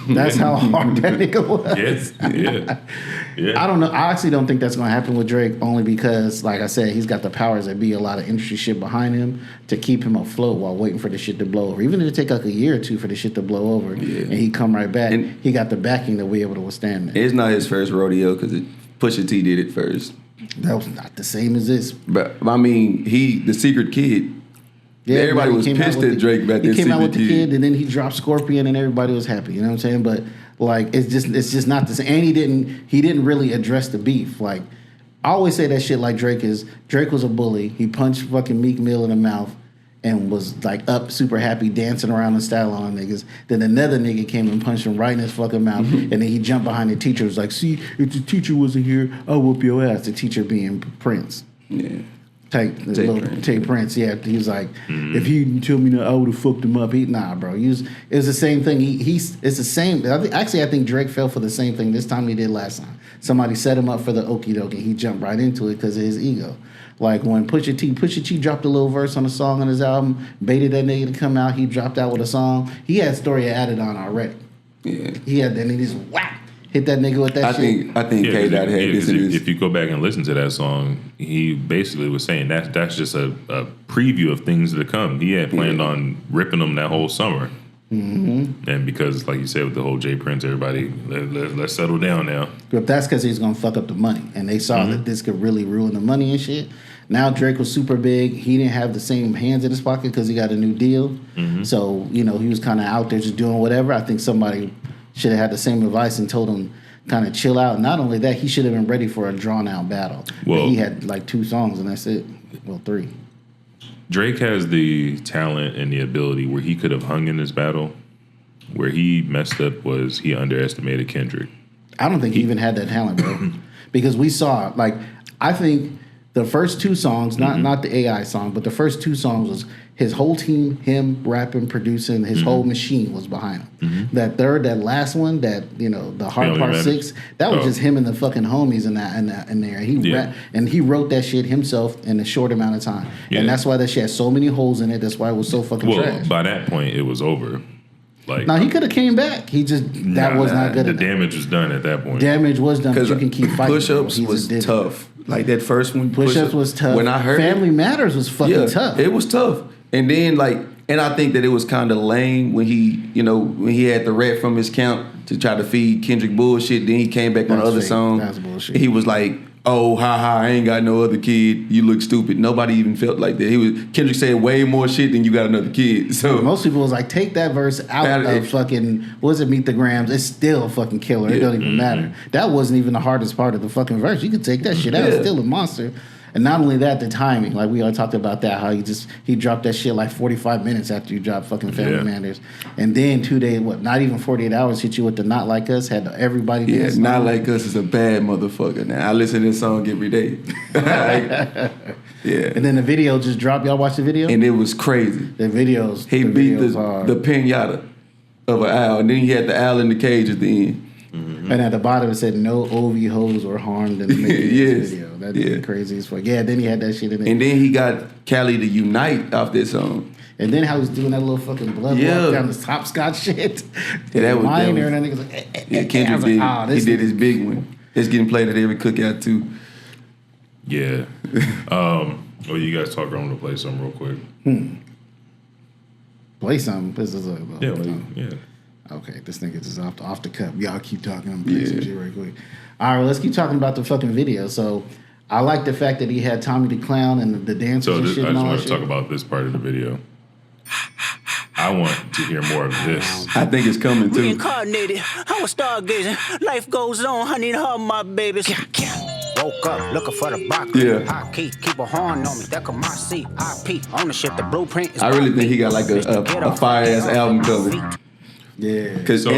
That's how hard that nigga was. Yes, yeah. I don't know. I actually don't think that's going to happen with Drake, only because, like I said, he's got the powers that be, a lot of industry shit behind him to keep him afloat while waiting for the shit to blow over. Even if it take like a year or 2 for the shit to blow over, and he come right back, and he got the backing to be able to withstand that. It's not his first rodeo because Pusha T did it first. That was not the same as this. But I mean, the Secret Kid. Yeah, everybody was pissed at Drake about that. He came out with the kid, and then he dropped Scorpion, and everybody was happy. You know what I'm saying? But like, it's just not the same. And he didn't really address the beef. Like, I always say that shit. Like Drake was a bully. He punched fucking Meek Mill in the mouth and was like up super happy dancing around in style on niggas. Then another nigga came and punched him right in his fucking mouth, and then he jumped behind the teacher. Was like, see, if the teacher wasn't here, I'll whoop your ass. The teacher being Prince. Yeah. Take Prince, yeah. He was like, if he didn't tell me that, I would have fucked him up. Nah, bro. It was the same thing. It's the same. I think Drake fell for the same thing this time he did last time. Somebody set him up for the okie doke, and he jumped right into it because of his ego. Like when Pusha T dropped a little verse on a song on his album, baited that nigga to come out. He dropped out with a song. He had story added on already. Yeah. He had, and he just whack. Hit that nigga with that shit. I think K Dot had this. If you go back and listen to that song, he basically was saying that's just a preview of things to come. He had planned on ripping them that whole summer. Mm-hmm. And because, like you said, with the whole J Prince, everybody, let's settle down now. But that's because he's going to fuck up the money. And they saw that this could really ruin the money and shit. Now Drake was super big. He didn't have the same hands in his pocket because he got a new deal. Mm-hmm. So, he was kind of out there just doing whatever. I think somebody should have had the same advice and told him kind of chill out. Not only that, he should have been ready for a drawn out battle. Well, but he had like 2 songs and that's it. Well, 3. Drake has the talent and the ability where he could have hung in this battle. Where he messed up was he underestimated Kendrick. I don't think he even had that talent, bro. Because we saw, like, I think the first 2 songs, not the AI song, but the first 2 songs was his whole team, him rapping, producing, his whole machine was behind him. That last one, the Hard Part 6, that was just him and the fucking homies in there. And he wrote that shit himself in a short amount of time. Yeah. And that's why that shit had so many holes in it. That's why it was so fucking trash. By that point, it was over. Like, now he could have came back. He just was not good. The damage was done at that point. Damage was done, but you can keep fighting. Push-ups was tough. Like that first one. Push-ups was tough. When I heard Family Matters was fucking tough. It was tough. And then and I think that it was kind of lame when he had the rat from his camp to try to feed Kendrick bullshit. Then he came back on the other song. That's bullshit. He was like, "Oh, I ain't got no other kid. You look stupid." Nobody even felt like that. Kendrick said way more shit than you got another kid. So most people was like, take that verse out of fucking, Meet the Grams. It's still a fucking killer. It don't even matter. That wasn't even the hardest part of the fucking verse. You could take that shit out. It's still a monster. And not only that, the timing. Like we all talked about that, how he dropped that shit like 45 minutes after you dropped fucking Family Matters. And then 2 days, not even 48 hours, hit you with the Not Like Us, had everybody dance. Not Like Us is a bad motherfucker. Now I listen to this song every day. And then the video just dropped. Y'all watch the video? And it was crazy. The videos. He beat the pinata of an owl, and then he had the owl in the cage at the end. Mm-hmm. And at the bottom it said no OV hoes were harmed in the making of this video. That's crazy as fuck. Yeah, then he had that shit in there. And then he got Cali to unite off this song. And then how he was doing that little fucking blood walk down the hopscotch shit. Yeah, that was and that nigga was like, Kendrick did. He did his big one. It's getting played at every cookout too. Yeah. Well, you guys talk. I'm gonna play something real quick. Play something. This is yeah. Okay, this nigga is off the cup. Y'all keep talking. I'm playing some shit right quick. All right, let's keep talking about the fucking video. So I like the fact that he had Tommy the Clown and the dancers So and this, shit I and just all want that to talk shit. about this part of the video. I want to hear more of this. I think it's coming too. Reincarnated, I was stargazing. Life goes on, I need her, my babies. Woke up looking for the broccoli. Yeah. High key, keep a horn on me. That come my seat. IP ownership, the blueprint is I really by think he me. got like a fire ass album coming. Yeah. Cause So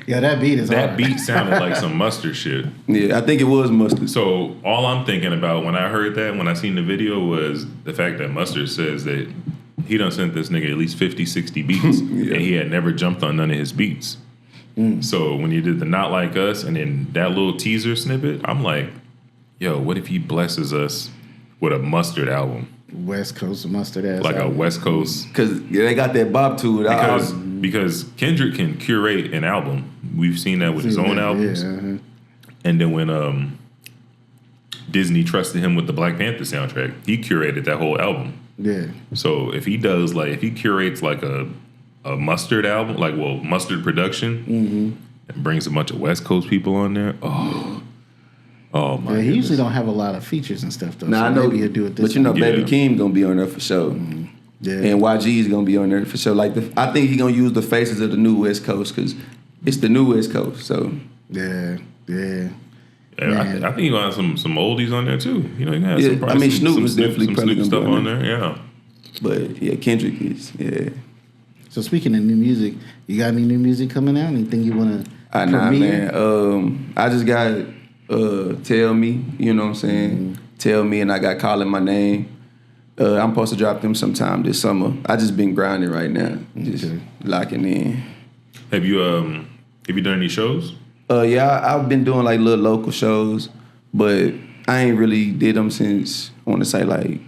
Yeah, that beat is that hard. beat sounded like some Mustard shit. yeah, I think it was Mustard. So all I'm thinking about when I heard that, when I seen the video, was the fact that Mustard says that he done sent this nigga at least 50, 60 beats, and he had never jumped on none of his beats. So when you did the Not Like Us and then that little teaser snippet, I'm like, yo, what if he blesses us with a Mustard album? West Coast mustard ass. Like a album. West Coast. Cause they got that bop to it. Because Kendrick can curate an album. We've seen that with his own albums. Yeah, And then when Disney trusted him with the Black Panther soundtrack, he curated that whole album. yeah. So if he does if he curates like a Mustard album, Mustard production, and brings a bunch of West Coast people on there, oh my Yeah, he usually goodness. don't have a lot of features and stuff though. Nah, so I know, maybe he'll do it this but you know, time. Yeah. Baby Keem gonna be on there for sure, Yeah. and YG is gonna be on there for sure. Like I think he gonna use the faces of the new West Coast because it's the new West Coast. So Yeah. Yeah, Man. I think you gonna have some oldies on there too. You know, you can have Yeah, some, I mean, some, Snoop some was definitely some probably Snoop gonna stuff be on on there. Yeah. but yeah, Kendrick is So speaking of new music, you got any new music coming out? Anything you want to Nah, premiere? man. I just got Tell Me, you know what I'm saying? Tell Me, and I got Calling My Name. I'm supposed to drop them sometime this summer. I just been grinding right now, just locking in. Have you done any shows? Yeah, I've been doing like little local shows, but I ain't really did them since I want to say like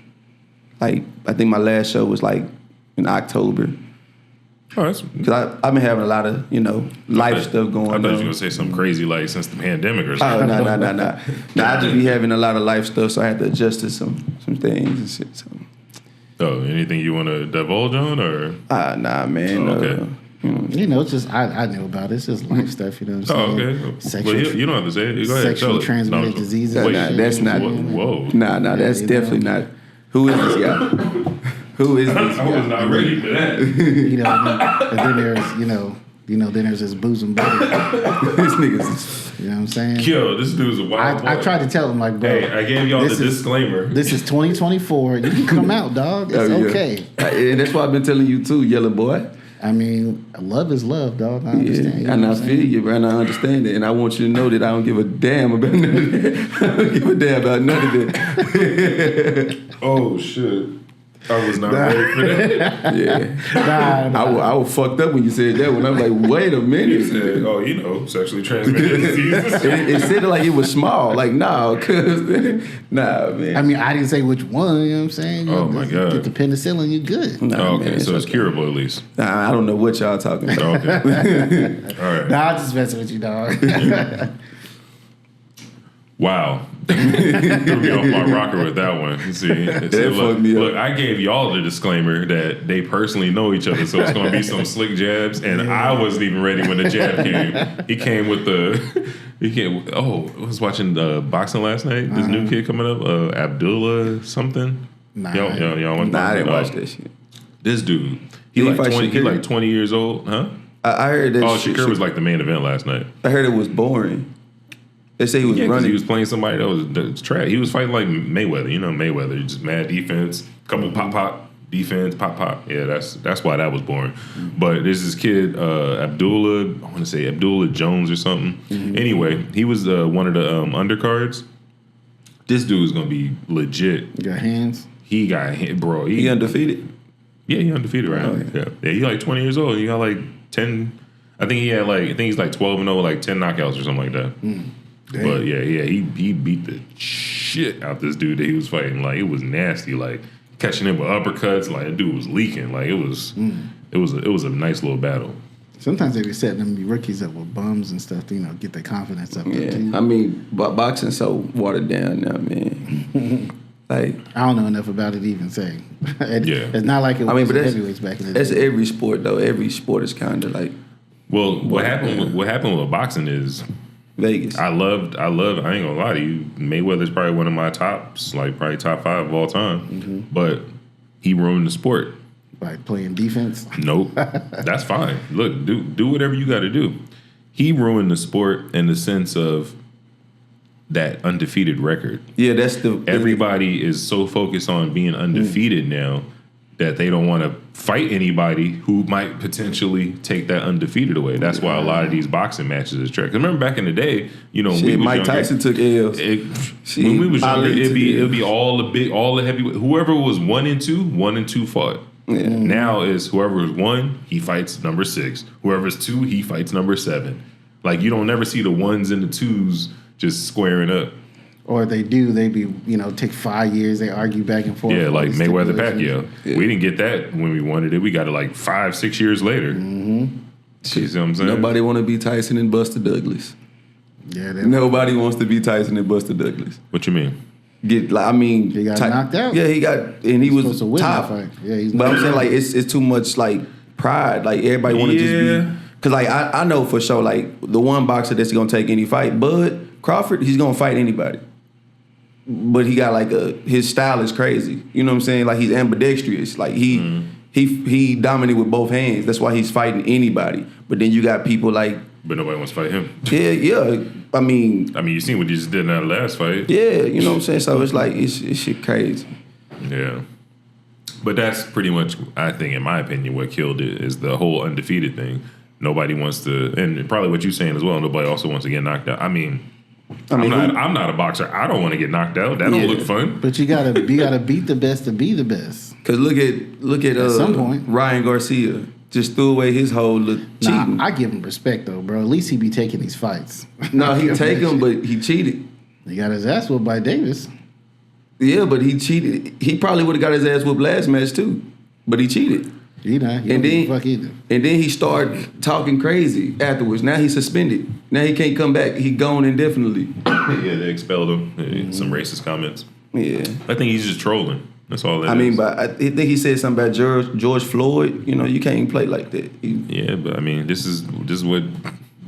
I think my last show was like in October. Oh, that's. Cause I've been having a lot of life stuff going I on. thought you were gonna say something crazy like since the pandemic or something. Oh no. Nah, I just be having a lot of life stuff, so I had to adjust to some things and shit. So. Oh, anything you want to divulge on or? Nah, man. Oh, okay. You know, it's just I know about it. It's just life stuff. You know what I'm Oh, saying? okay. Sexual, Well, you don't have to say it. Go ahead. sexually tell it. transmitted No, diseases. Nah, and nah, shit. that's not- Whoa. Nah, that's you definitely know. not. Who is this guy? Who is this I was guy? not ready for that. You know, and then there's then there's this bosom buddy. These niggas. You know what I'm saying? Yo, this dude's a wild boy. I tried to tell him like, bro. Hey, I gave y'all the this is- disclaimer. This is 2024. You can come out, dog. It's Oh, yeah. okay. And that's why I've been telling you too, yellow boy. I mean, love is love, dog. I understand. You know and I what I'm feel saying? you, bro, and I understand it. And I want you to know that I don't give a damn about none of that. I don't give a damn about none of that. Oh shit! I was not ready for that. Yeah. Nah, I was fucked up when you said that one. I'm like, wait a You minute. said, "Oh, you know, sexually transmitted diseases." It said like it was small. Like, nah, cause nah, man. I mean, I didn't say which one. You know what I'm saying? Oh, my God. Get the penicillin, you good. Nah, Oh, okay, man, so it's okay. curable at least. Nah, I don't know what y'all talking about. Okay. All right. Nah, I'm just messing with you, dog. Wow. Threw me off my rocker with that one. You see, fucked me up. look, I gave y'all the disclaimer that they personally know each other, so it's going to be some slick jabs, and I wasn't even ready when the jab came. He came with I was watching boxing last night. This new kid coming up, Abdullah something. Nah. Y'all want Nah, I didn't watch that shit. This dude, he Did he like fight 20. He Shakur? like 20 years old, huh? I heard that Oh, shit. Shakur was like the main event last night. I heard it was boring. They say he was Yeah, 'cause running. he was playing somebody that was trash. He was fighting like Mayweather. You know Mayweather, just mad defense, couple pop defense, pop. Yeah, that's why that was boring. But there's this kid Abdullah. I want to say Abdullah Jones or something. Anyway, he was one of the undercards. This dude's gonna be legit. You got hands? He got hit, bro. He undefeated. Yeah, he undefeated right now. Oh, Yeah, he like 20 years old. He got like 10. I think he's like 12-0, like 10 knockouts or something like that. But yeah, he beat the shit out this dude that he was fighting. Like it was nasty. Like catching him with uppercuts. Like the dude was leaking. Like it was a nice little battle. Sometimes they be setting them rookies up with bums and stuff to, get their confidence up there Yeah, too. I mean, boxing's so watered down now, man. Like, I don't know enough about it to even say. It's not like it was but that's heavyweights back in the that's day. every sport though. Every sport is kind of like, Well, what happened with boxing is Vegas. I ain't gonna lie to you. Mayweather's probably one of my tops, like probably top 5 of all time. But he ruined the sport. By playing defense. Nope. That's fine. Look, do whatever you got to do. He ruined the sport in the sense of that undefeated record. Yeah, that's the... Everybody is so focused on being undefeated now that they don't want to fight anybody who might potentially take that undefeated away. That's why a lot of these boxing matches is tracked. Remember back in the day, you know, Shit, Mike Tyson took L's. When we was younger, it'd be all the heavy. Whoever was 1 and 2 fought. Yeah. Now is whoever is 1, he fights number 6. Whoever's 2, he fights number 7. Like you don't never see the 1s and the 2s just squaring up. Or if they do, they be, take 5 years, they argue back and forth. Yeah, like Mayweather Pacquiao. Yeah. We didn't get that when we wanted it. We got it like 5-6 years later. You see what I'm saying? Nobody want to be Tyson and Buster Douglas. Yeah, Nobody wants to be Tyson and Buster Douglas. What you mean? he got knocked out. Yeah, and he was supposed to win top. that fight. Yeah, he's but I'm not- saying like it's too much like pride. Like everybody want to just be. Cause like I know for sure like the one boxer that's gonna take any fight, Bud Crawford, he's gonna fight anybody. But he got like his style is crazy. You know what I'm saying? Like he's ambidextrous. Like he dominant with both hands. That's why he's fighting anybody. But then you got people like. But nobody wants to fight him. Yeah. I mean, you seen what he just did in that last fight. Yeah, you know what I'm saying? So it's like, it's shit crazy. Yeah. But that's pretty much, I think, in my opinion, what killed it is the whole undefeated thing. Nobody wants to, and probably what you're saying as well, nobody also wants to get knocked out. I'm not a boxer. I don't want to get knocked out. That don't look fun. But you gotta beat the best to be the best. Cause look at some point, Ryan Garcia just threw away his whole cheating. Nah, I give him respect though, bro. At least he be taking these fights. No, he take them, but he cheated. He got his ass whooped by Davis. Yeah, but he cheated. He probably would have got his ass whooped last match too, but he cheated. He don't give a fuck either. And then he started talking crazy afterwards. Now he's suspended. Now he can't come back. He gone indefinitely. Yeah, they expelled him. Some racist comments. Yeah, I think he's just trolling. That's all that is. I mean, but I think he said something about George Floyd. You know, you can't play like that. Yeah, but I mean, this is what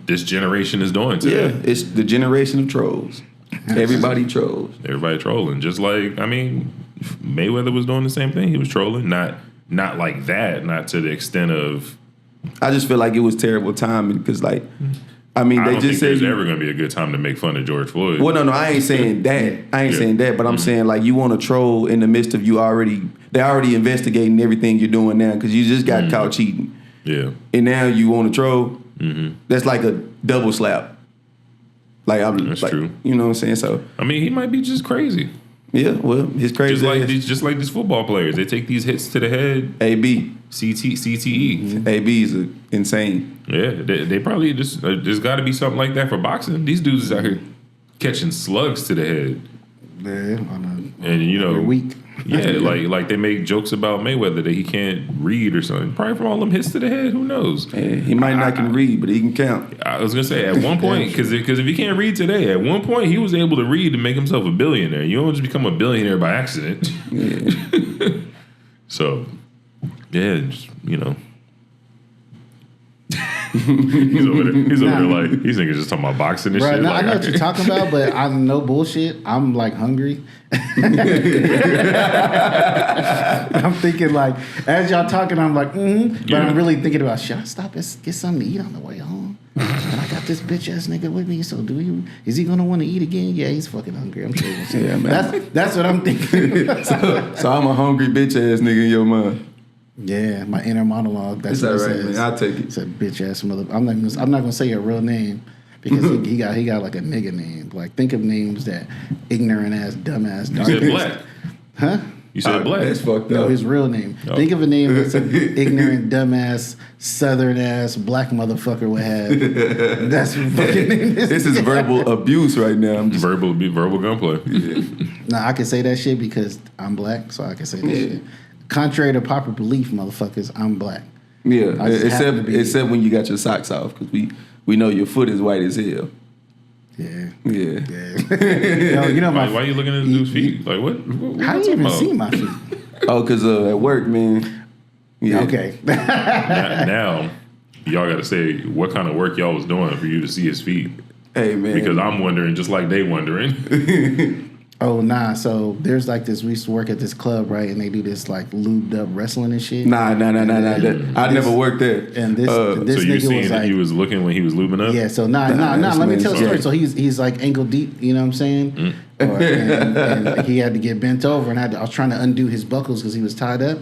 this generation is doing today. Yeah, it's the generation of trolls. Everybody trolls. Everybody trolling. Just like, I mean, Mayweather was doing the same thing. He was trolling. Not like that. Not to the extent of. I just feel like it was terrible timing because, like, I mean, I they don't just think said there's ever going to be a good time to make fun of George Floyd. Well, no, I ain't saying that. Saying that, but I'm saying like you want to troll in the midst of they're already investigating everything you're doing now because you just got caught cheating. Yeah, and now you want to troll. That's like a double slap. Like that's true. You know what I'm saying? So I mean, he might be just crazy. Yeah, well, his crazy just like these football players. They take these hits to the head. AB. CTE. AB is insane. Yeah, they probably just there's got to be something like that for boxing. These dudes is out here catching slugs to the head. Yeah, and you know, week. Yeah, like they make jokes about Mayweather that he can't read or something. Probably from all them hits to the head. Who knows? Yeah, he might not can read, but he can count. I was gonna say at one point because if he can't read today, at one point he was able to read to make himself a billionaire. You don't just become a billionaire by accident. Yeah. So, yeah, just, you know. He's over there like he's thinking just talking about boxing and shit. No, like, I know what you're talking about, but I'm no bullshit. I'm like hungry. I'm thinking like as y'all talking, I'm like, but I'm really thinking about should I stop and get something to eat on the way home? And I got this bitch ass nigga with me, so is he gonna want to eat again? Yeah, he's fucking hungry. I'm sure. Yeah, man. That's what I'm thinking. so I'm a hungry bitch ass nigga in your mind. Yeah, my inner monologue. That's what it right, says. man. I'll take it. It's a bitch ass mother. I'm not gonna say your real name because he got like a nigga name. Like think of names that ignorant ass, dumb ass. You said black, huh? You said black. That's fucked up. No, his real name. Oh. Think of a name that's an ignorant, dumbass, southern ass, black motherfucker would have. That's what fucking name is. This is verbal abuse right now. I'm just verbal gunplay. Yeah. Nah, I can say that shit because I'm black, so I can say that shit. Contrary to popular belief, motherfuckers, I'm black. Yeah, except when you got your socks off, because we know your foot is white as hell. Yeah. You know why are you looking at the dude's feet? Like what how do you even see my feet? Oh, because at work, man. Yeah. Okay. now, y'all got to say what kind of work y'all was doing for you to see his feet. Hey, man. Because I'm wondering just like they wondering. Oh, nah. So there's like this. We used to work at this club, right? And they do this like lubed up wrestling and shit. Nah. I never worked there. And this So you nigga seen was that like, he was looking when he was lubing up? yeah. So nah. Let me tell the story. So he's like ankle deep. You know what I'm saying? And he had to get bent over, and I was trying to undo his buckles because he was tied up.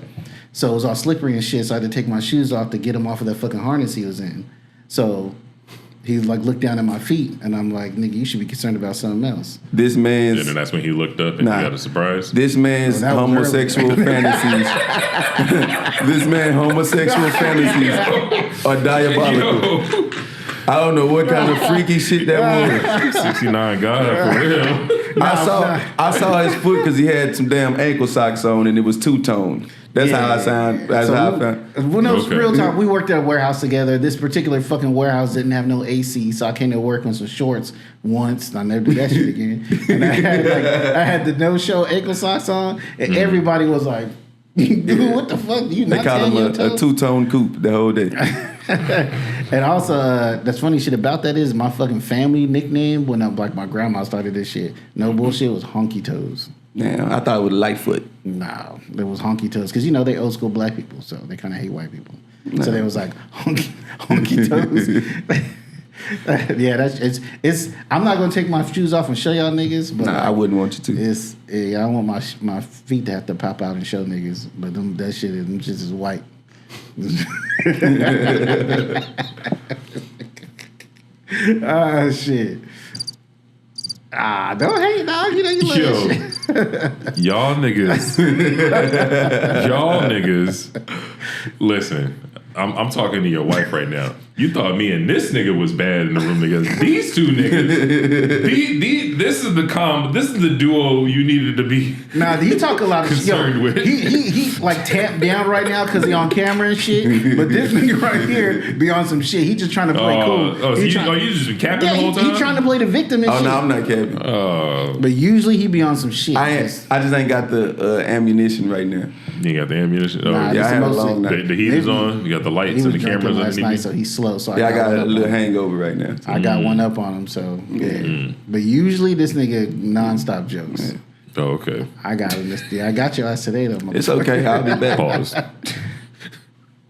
So it was all slippery and shit. So I had to take my shoes off to get him off of that fucking harness he was in. So he like looked down at my feet, and I'm like, nigga, you should be concerned about something else. This man's... And then that's when he looked up and he got a surprise? This man's homosexual fantasies... This man's homosexual fantasies are diabolical. Yo. I don't know what kind of freaky shit that was. 69 God, for real. I saw his foot because he had some damn ankle socks on, and it was two-toned. That's how I sound. That's how I found. When it was Okay. real talk, we worked at a warehouse together. This particular fucking warehouse didn't have no AC, so I came to work on some shorts once, and I never do that shit again. And I had the no-show ankle socks on, and everybody was like, dude, what the fuck? You They not call tan him your a toes? two-tone coupe the whole day. And also, that's funny shit about that is my fucking family nickname when I'm like my grandma started this shit. No bullshit, was Honky Toes. Damn, I thought it was Lightfoot. No, it was Honky Toes because you know they old school black people, so they kind of hate white people. So they was like honky Toes. Yeah, it's. I'm not gonna take my shoes off and show y'all niggas, but I wouldn't want you to. I don't want my feet to have to pop out and show niggas, but that shit is white. Ah, shit. Ah, don't hate, dog. You know you love Yo, that shit. y'all niggas, listen, I'm talking to your wife right now. You thought me and this nigga was bad in the room together. These two niggas, this is the duo you needed to be. Nah, he talk a lot of shit. Concerned with. He like tapped down right now because he on camera and shit. But this nigga right here be on some shit. He just trying to play cool. So you just capping the whole time? He trying to play the victim and shit. No, I'm not capping. But usually he be on some shit. I just ain't got the ammunition right now. You got the ammunition? Nah, yeah, this I had a mostly- long night. The heat is on. You got the lights He and was the drinking cameras last night, underneath. so he's slow. So Yeah, I got one a up little on him. hangover right now. I got one up on him, so yeah. But usually this nigga nonstop jokes. Oh, okay. I got him. I got your ass today though. It's okay. I'll be back. Pause.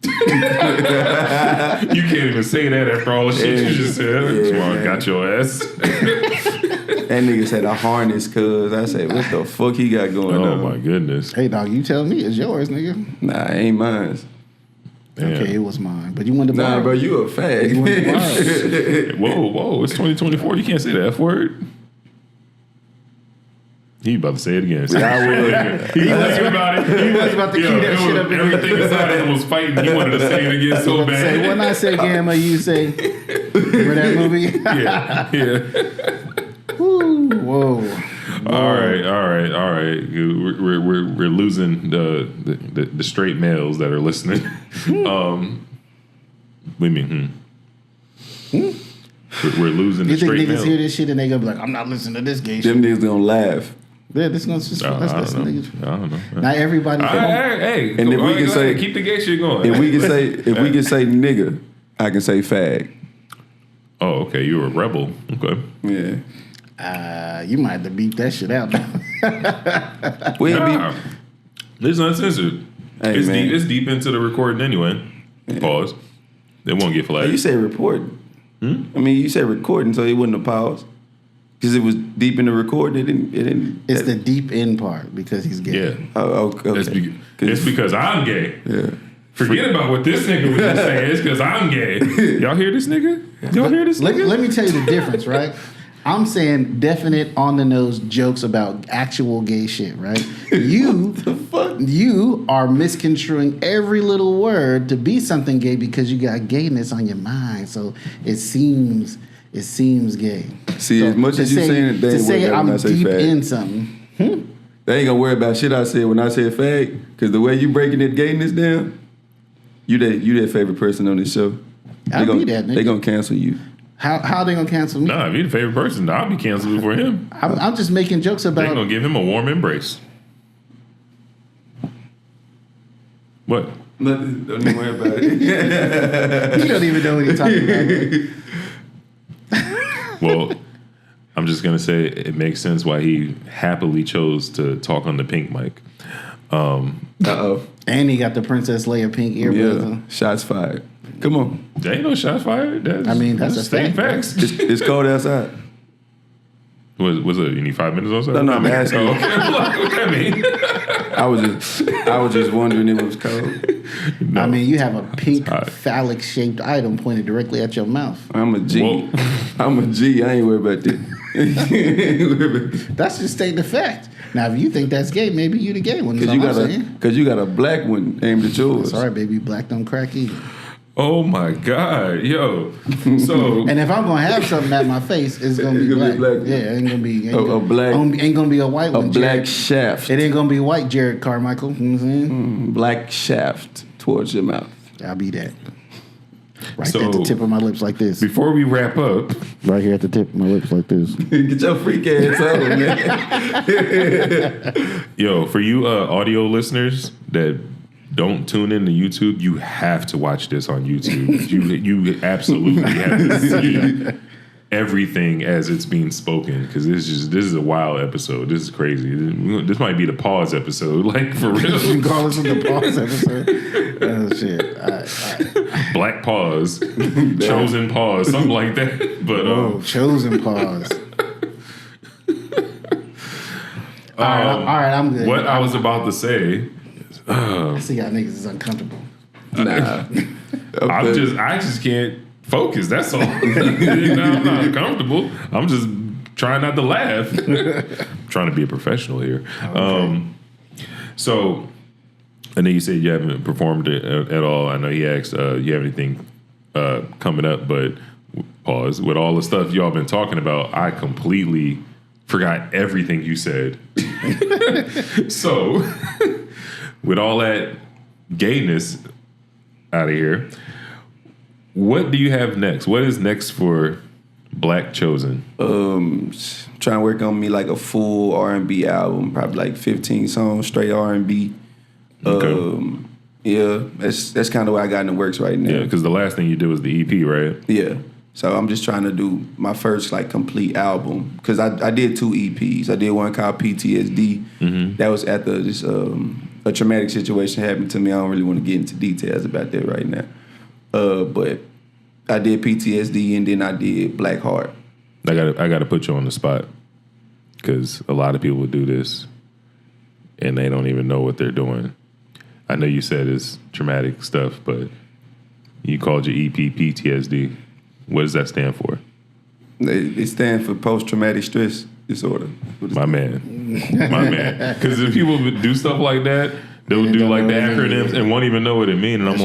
You can't even say that after all the shit you just said. Yeah, Well, I man. got your ass. That nigga said a harness, cuz. I said, what the fuck he got going Oh on? my goodness. Hey dog, you tell me it's yours, nigga. Nah, it ain't mine. Damn. Okay, it was mine, but you wanted to borrow. Nah, bro, you a fag. You wanted to borrow. Whoa, it's 2024. You can't say the F word. He about to say it again. I would. He was about to key that shit up in Everything inside him was fighting. He wanted to say it again so Say, bad. when I say gamma, you say, remember that movie? Yeah. Woo, whoa. All right. We're losing the straight males that are listening. We mean, we're losing You the think straight niggas males. hear this shit and they gonna be like, I'm not listening to this gay shit. Them niggas gonna laugh. Yeah, this gonna just I let's don't listen know. niggas. I don't know. Not everybody. Hey, And if we can go say- ahead, keep the gay shit going. If we can say nigga, I can say fag. Oh, okay. You're a rebel. Okay. Yeah. You might have to beat that shit out. We ain't Nah, it's uncensored. Hey, It's man. deep. It's deep into the recording anyway. Pause. They won't get be. flagged. You said recording. I mean, you said recording, so it wouldn't have paused. Because it was deep in the recording. It didn't. It's the deep end part because he's gay. Yeah. Oh, okay. It's because I'm gay. Yeah. Forget about what this nigga was just saying. It's because I'm gay. Y'all hear this nigga? Y'all hear this nigga? Let me tell you the difference, right? I'm saying definite on the nose jokes about actual gay shit, right? You you are misconstruing every little word to be something gay because you got gayness on your mind. So it seems gay. See, So as much to as you say- saying it, they to ain't say worried about I'm when I say deep fag. in something. They ain't gonna worry about shit I said when I said fag. Because the way you breaking that gayness down, you that favorite person on this show. I'll be that nigga. They gonna cancel you. How they gonna cancel me? Nah, if you're the favorite person, I'll be canceled before him. I'm just making jokes They about. gonna give him a warm embrace. What? Nothing, don't even worry about it. You don't even know what you're talking about. Well, I'm just gonna say it makes sense why he happily chose to talk on the pink mic. And he got the Princess Leia pink earbuds. Yeah, shots fired. Come on. There ain't no shots fired. That's a state fact. facts. It's cold outside. Was it? You need 5 minutes or so? No, I'm asking. Oh, okay. What that mean? I was just wondering if it was cold. No. I mean, you have a pink hot. phallic shaped item pointed directly at your mouth. I'm a G. Whoa. I'm a G. I ain't worried about that. That's just stating the fact. Now, if you think that's gay, maybe you the gay one. Because you got a black one aimed at yours. Sorry, baby, black don't crack either. Oh my God, yo! So and if I'm gonna have something at my face, it's gonna be black. Yeah, it ain't gonna be ain't gonna be a white one. A black shaft. It ain't gonna be white, Jared Carmichael. You know what I'm saying? Black shaft towards your mouth. I'll be that. Right at the tip of my lips like this. Before we wrap up, right here at the tip of my lips like this. Get your freak ass on, man. Yo, for you audio listeners that don't tune in to YouTube, you have to watch this on YouTube. You absolutely have to see everything as it's being spoken, because this is a wild episode. This is crazy. This might be the pause episode, like for real. You call this the pause episode? Oh shit! All right. Black pause, chosen pause, something like that. But chosen pause. All right, I'm good. What I was about to say. I see y'all niggas is uncomfortable. Nah. I just can't focus. That's all. I'm not uncomfortable. I'm just trying not to laugh. Trying to be a professional here. Okay. So I know you said you haven't performed it at all. I know he asked you have anything coming up, but pause. With all the stuff y'all been talking about, I completely forgot everything you said. So with all that gayness out of here, what do you have next? What is next for Blvck Chozen? Trying to work on me like a full R&B album, probably like 15 songs, straight R&B. Okay. Yeah, that's kind of what I got in the works right now. Yeah, because the last thing you did was the EP, right? Yeah. So I'm just trying to do my first like complete album, because I did 2 EPs. I did one called PTSD. Mm-hmm. That was after this a traumatic situation happened to me. I don't really want to get into details about that right now. But I did PTSD, and then I did Black Heart. I gotta put you on the spot, because a lot of people do this and they don't even know what they're doing. I know you said it's traumatic stuff, but you called your EP PTSD. What does that stand for? It stands for post-traumatic stress disorder. My man. Because if people would do stuff like that, they'll do like the acronyms and won't even know what it means. And I'm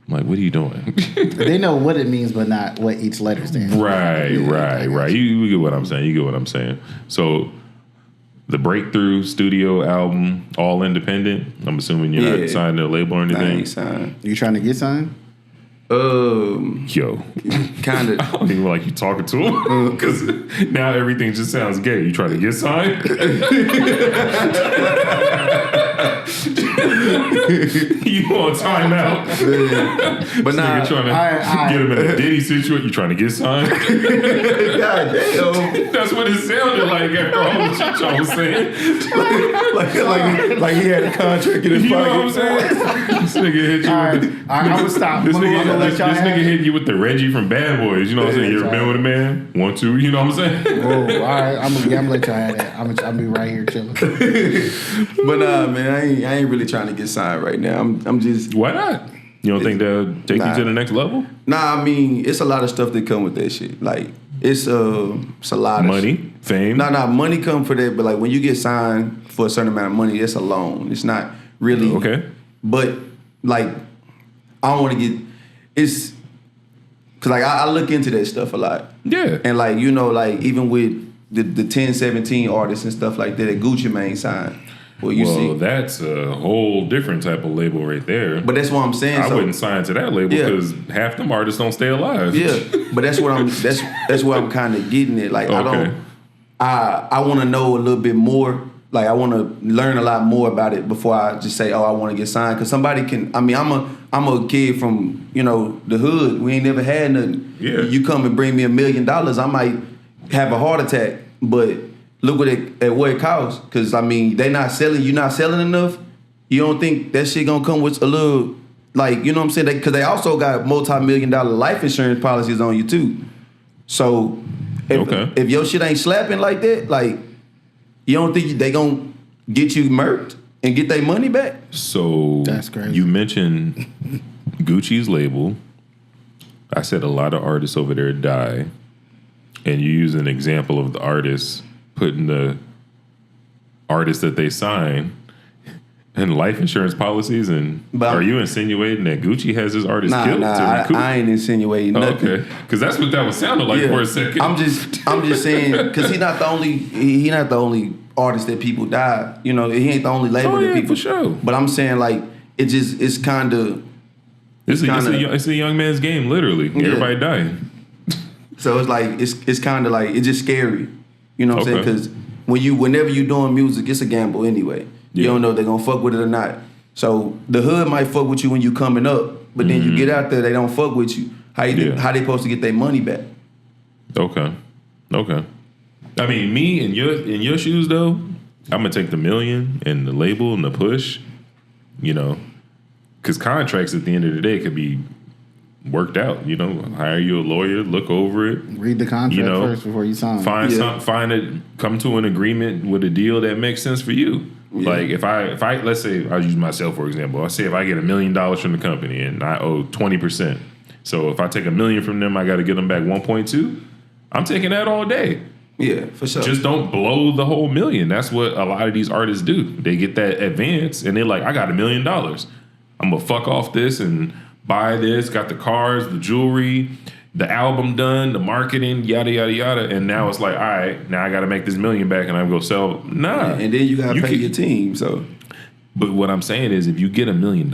like, what are you doing? They know what it means, but not what each letter stands for. Right. You get what I'm saying. So the Breakthrough studio album, all independent. I'm assuming you're not signed to a label or anything. I ain't signed. You trying to get signed? Yo, kind of. I don't even like you talking to him, because now everything just sounds gay. You trying to get signed? You on timeout? But nah, trying to get him in a Diddy situation. You trying to get signed? God damn. That's what it sounded like after all the shit y'all was saying. like he had a contract in his pocket. You know what I'm saying? This nigga hit you. I'm gonna stop. This nigga hit you with the Reggie from Bad Boys. You know what I'm saying? You ever been with a man? 1, 2. You know what I'm saying? Whoa, all right. I'm gonna let y'all have that. I'll be right here chilling. But nah, man, I ain't really trying to get signed right now. I'm just. Why not? You don't think they'll take you to the next level? Nah, I mean, it's a lot of stuff that come with that shit. Like, it's a lot of money, fame. Nah, money come for that. But like, when you get signed for a certain amount of money, it's a loan. It's not really okay. But like, I don't want to get. It's because like I look into that stuff a lot. Yeah. And like, you know, like even with the 1017 artists and stuff like that Gucci Mane signed. Well, that's a whole different type of label right there. But that's what I'm saying. I wouldn't sign to that label because half them artists don't stay alive. Yeah, but that's what that's what I'm kind of getting at. Like, okay. I want to know a little bit more. Like, I want to learn a lot more about it before I just say, oh, I want to get signed. Because somebody can. I mean, I'm I'm a kid from, the hood. We ain't never had nothing. Yeah. You come and bring me $1 million, I might have a heart attack. But look what it costs. Because, they not selling. You not selling enough. You don't think that shit gonna come with a little, you know what I'm saying? Because they also got multi-million-dollar life insurance policies on you, too. So, if your shit ain't slapping like that, you don't think they gonna get you murked and get their money back? So that's crazy. You mentioned Gucci's label. I said a lot of artists over there die, and you use an example of the artists putting the artists that they sign in life insurance policies. Are you insinuating that Gucci has his artists killed to recoup? I ain't insinuating nothing. Okay, because that's what that was sounding like for a second. I'm just saying, because he not the only artist that people die. He ain't the only label that people. For sure. But I'm saying it's kind of. It's a young man's game, literally. Yeah. Everybody dying. So it's kind of it's just scary. You know what I'm saying? Because whenever you doing music, it's a gamble anyway. Yeah. You don't know if they're gonna fuck with it or not. So the hood might fuck with you when you coming up, but then you get out there, they don't fuck with you. How they supposed to get their money back? Okay. Me in your shoes though, I'm gonna take the $1 million and the label and the push. Because contracts at the end of the day could be worked out. Hire you a lawyer, look over it, read the contract first before you sign. Come to an agreement with a deal that makes sense for you. Yeah. If I let's say I'll use myself for example. I say if I get $1 million from the company and I owe 20%. So if I take $1 million from them, I got to get them back 1.2. I'm taking that all day. Yeah, for sure. Just don't blow the whole $1 million. That's what a lot of these artists do. They get that advance and they're like, I got $1 million. I'm gonna fuck off this and buy this. Got the cars, the jewelry, the album done, the marketing, yada yada yada. And now it's like, all right, now I got to make this $1 million back, and I'm gonna sell. Nah, and then you gotta pay your team. So, but what I'm saying is, if you get $1 million,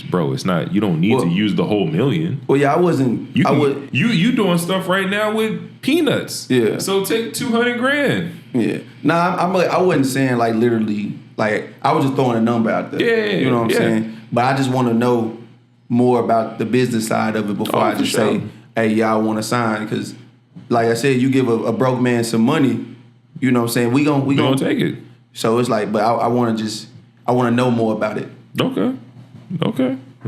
bro, it's not. You don't need to use the whole $1 million. Well, yeah, I wasn't. You doing stuff right now with peanuts. Yeah. So take $200,000. Yeah. Nah, I wasn't saying literally. I was just throwing a number out there. Yeah. You know what I'm saying? But I just want to know more about the business side of it before I just say, hey, y'all want to sign? Because, like I said, you give a broke man some money, you know what I'm saying? We gonna take it. So it's but I want to know more about it. Okay. All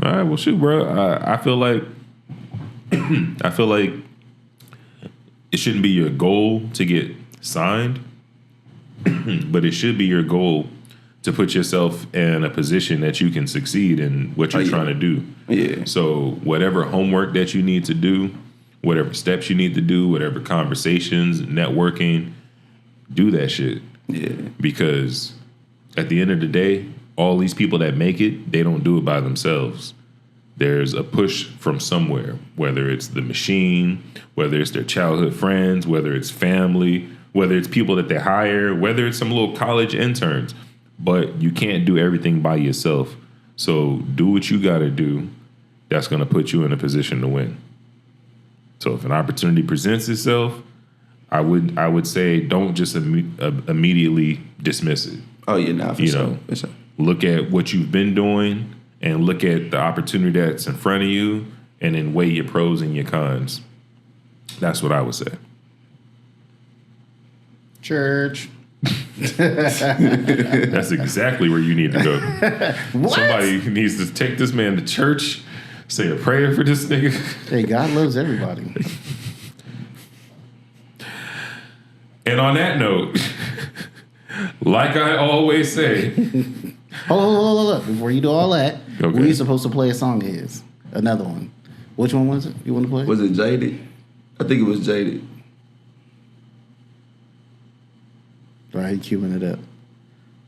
right. Well, shoot, bro. I feel like it shouldn't be your goal to get signed, but it should be your goal to put yourself in a position that you can succeed in what you're trying to do. Yeah. So whatever homework that you need to do, whatever steps you need to do, whatever conversations, networking, do that shit. Yeah. Because at the end of the day, all these people that make it, they don't do it by themselves. There's a push from somewhere, whether it's the machine, whether it's their childhood friends, whether it's family, whether it's people that they hire, whether it's some little college interns. But you can't do everything by yourself. So do what you got to do. That's going to put you in a position to win. So if an opportunity presents itself, I would say don't just immediately dismiss it. Oh, yeah, nah, for sure. Look at what you've been doing and look at the opportunity that's in front of you and then weigh your pros and your cons. That's what I would say. Church. That's exactly where you need to go. What? Somebody needs to take this man to church, say a prayer for this nigga. Hey, God loves everybody. And on that note, like I always say, hold up. Before you do all that, okay. we're supposed to play a song of his. Another one. Which one was it you want to play? Was it Jaded? I think it was Jaded. All right, queuing it up.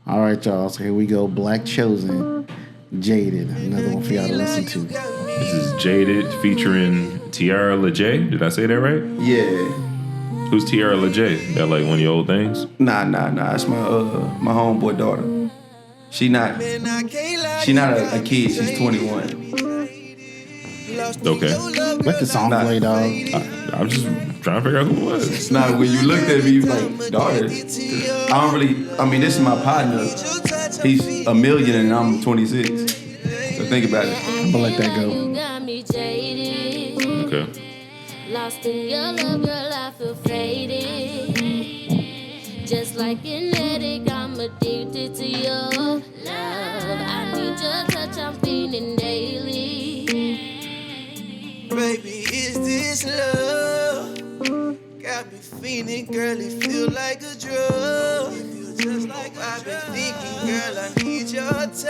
All right, y'all. So here we go. Blvck Chozen, Jaded. Another one for y'all to listen to. This is Jaded featuring Tiara LaJ. Did I say that right? Yeah. Who's Tiara LaJ? That like one of your old things? Nah. It's my homeboy daughter. She not a kid. She's 21. Okay. Let the song play, dog. I'm just trying to figure out who it was. Nah, when you looked at me, you like, daughter. This is my partner. He's $1 million and I'm 26. So So think about it. I'm gonna let that go. Okay. Lost in your love, girl, I feel faded. Just like an addict, I'm addicted to your love. I need your touch, I'm feeling daily. Baby, is this love? Got me feeling, girl, it feel like a drug. I've been thinking, girl, I need your touch.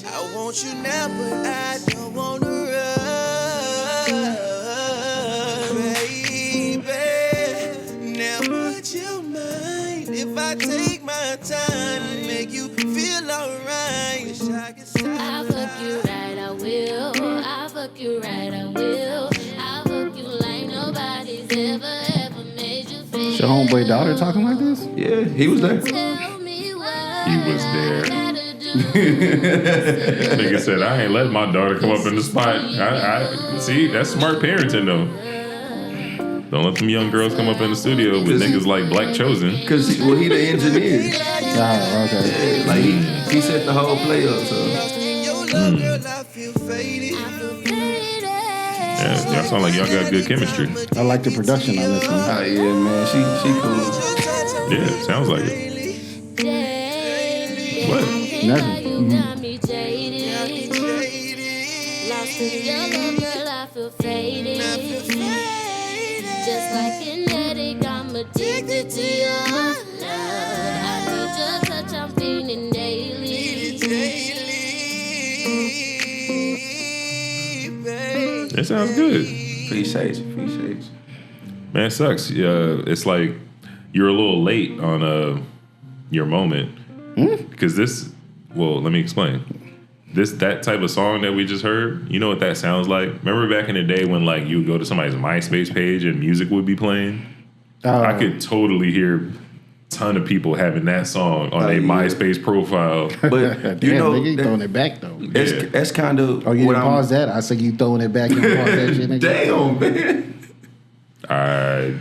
I want you now, but I don't wanna run. Baby, now would you mind if I take my time to make you feel alright? I'll fuck you right, I will. I'll fuck you right, I will. I'll fuck you like nobody's ever made you feel. Is your homeboy daughter talking like this? Yeah, he was there. Tell me what He was there. I gotta do. Nigga said, I ain't letting my daughter come up in the spot. I see, that's smart parenting though. Don't let them young girls come up in the studio with niggas like Blvck Chozen. Cause he the engineer. Oh, okay. Like he set the whole play up. So Yeah, y'all sound like y'all got good chemistry. I like the production on this one. oh yeah, man, she cool. Yeah, sounds like it. What? Nothing. You got me jaded. Lost in your love, girl, I feel faded. Just like an addict, I'm addicted to your love. I need your touch, I'm feeling daily. That sounds good. Appreciate you. Man, it sucks. Yeah, it's like you're a little late on your moment. Because this, well, let me explain. That type of song that we just heard, you know what that sounds like? Remember back in the day when like you would go to somebody's MySpace page and music would be playing? I could totally hear a ton of people having that song on their yeah. MySpace profile. But you Damn, know, nigga, you throwing it back though. that's kind of Oh, you what didn't pause that? I said you throwing it back. You didn't pause that shit, nigga. Damn, man. I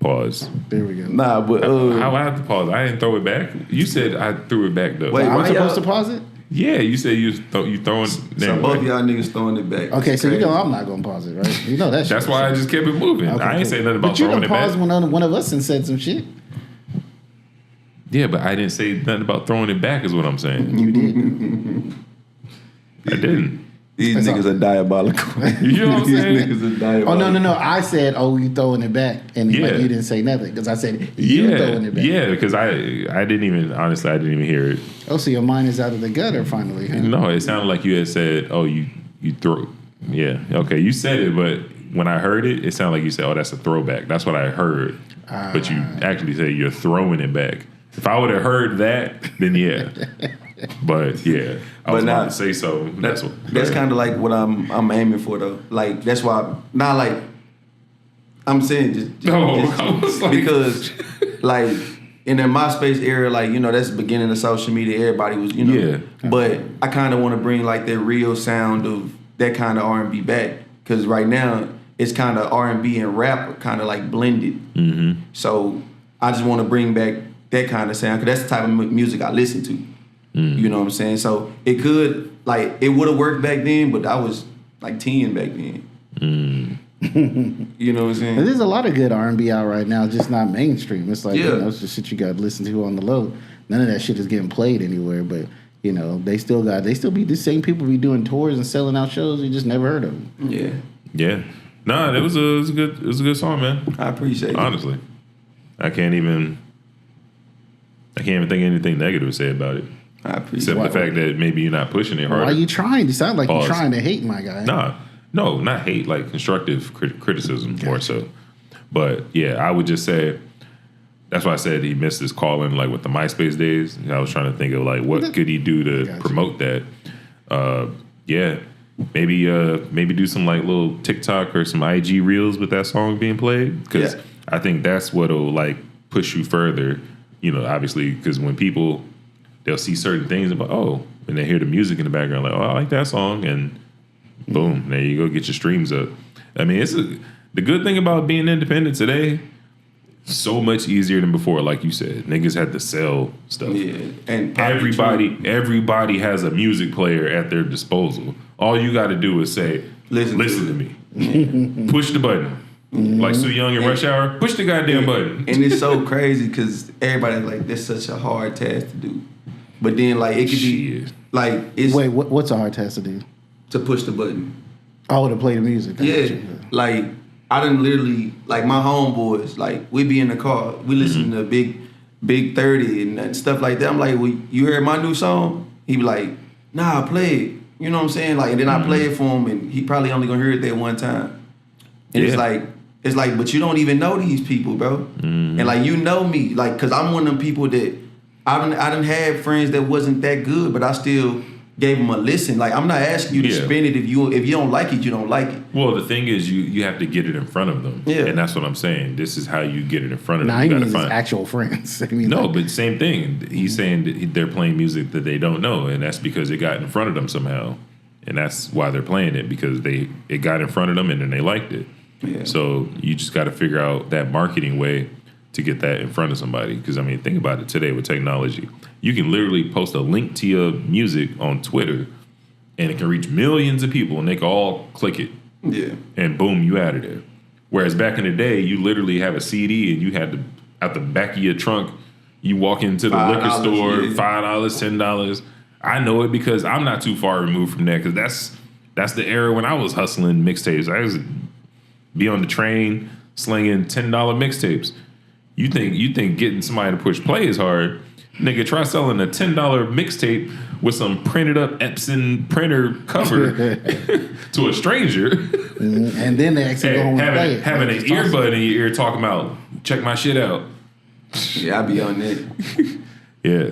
pause. There we go. Nah, but How I have to pause? I didn't throw it back. You said I threw it back though. Wait, I'm why supposed y'all- to pause it? Yeah, you said you throwing. so Anyway. both of y'all niggas throwing it back. Okay, It's so you crazy. know I'm not gonna pause it, right? You know that shit. That's why I just kept it moving. Okay, I ain't cool. say nothing about But you throwing done it back. paused when one of us and said some shit. Yeah, but I didn't say nothing about throwing it back. Is what I'm saying. You did. I didn't. These That's niggas all. are diabolical. You know what I'm These saying? niggas are diabolical. Oh no! I said, "Oh, you throwing it back," and Yeah. like, you didn't say nothing because I said you Yeah, throwing it back. yeah. Because I didn't even honestly I didn't even hear it. Oh, so your mind is out of the gutter finally. Huh? No, it sounded like you had said, "Oh, you throw." Yeah, okay, you said it, but when I heard it, it sounded like you said, "Oh, that's a throwback." That's what I heard, but you actually said you're throwing it back. If I would have heard that, then yeah. But yeah, I was about to say so. That's kind of like what I'm aiming for though. Like that's why not like I'm saying just No, I was like- because like in the MySpace era, like you know that's the beginning of social media. Everybody was you know, Yeah. But I kind of want to bring like that real sound of that kind of R&B back because right now it's kind of R&B and rap kind of like blended. Mm-hmm. So I just want to bring back that kind of sound because that's the type of music I listen to. You know what I'm saying? So it could, like, it would have worked back then, but I was like 10 back then. You know what I'm saying? There's a lot of good R&B out right now, just not mainstream. It's like, Yeah. you know, it's just shit you got to listen to on the low. None of that shit is getting played anywhere, but, you know, they still be the same people be doing tours and selling out shows. You just never heard of them. Yeah. Yeah. Nah, it was a good song, man. I appreciate it. Honestly, I can't even think of anything negative to say about it, I appreciate except it. the fact that maybe you're not pushing it harder. Why are you trying? You sound like Pause. you're trying to hate my guy. No, not hate, like constructive criticism more so. But yeah, I would just say that's why I said he missed his calling, like with the MySpace days. I was trying to think of like what could he do to Gotcha. promote that. Yeah, maybe do some like little TikTok or some IG reels with that song being played because Yeah. I think that's what'll like push you further. You know, obviously, because when people they'll see certain things about and they hear the music in the background, like I like that song, and boom, there you go, get your streams up. I mean, the good thing about being independent today. so much easier than before. Like you said, niggas had to sell stuff. Yeah, and everybody has a music player at their disposal. All you got to do is say, "Listen to me." Push the button. Like Sue Young in Rush Hour. Push the goddamn button. And it's so crazy because everybody's like, "That's such a hard task to do." But then, like, it could be like it's Wait, what's a hard task to do? to push the button. Oh, to play the music. Yeah, like I done literally like my homeboys. Like we be in the car, we listen to Big 30 and stuff like that. I'm like, well, you heard my new song? He be like, nah, play it. You know what I'm saying? Like, and then I play it for him, and he probably only gonna hear it that one time. And it's like, but you don't even know these people, bro. And like, you know me, like, cause I'm one of them people that I done had friends that wasn't that good, but I still gave them a listen. Like, I'm not asking you to spin it if you don't like it, you don't like it. Well, the thing is, you have to get it in front of them. Yeah, and that's what I'm saying. This is how you get it in front of them. He means his actual friends. But same thing. He's saying that they're playing music that they don't know, and that's because it got in front of them somehow, and that's why they're playing it, because it got in front of them and then they liked it. Yeah. So you just got to figure out that marketing way to get that in front of somebody. Because, I mean, think about it today with technology. You can literally post a link to your music on Twitter and it can reach millions of people and they can all click it. Yeah. And boom, you out of there. Whereas back in the day, you literally have a CD and you had to, out the back of your trunk, you walk into the liquor store, $5, $10. I know it because I'm not too far removed from that, because that's the era when I was hustling mixtapes. I was be on the train slinging $10 mixtapes. You think getting somebody to push play is hard? Nigga, try selling a $10 mixtape with some printed up Epson printer cover to a stranger. And then they actually go home and play it. Having an earbud in your ear talking about, check my shit out. Yeah, I be on that. Yeah.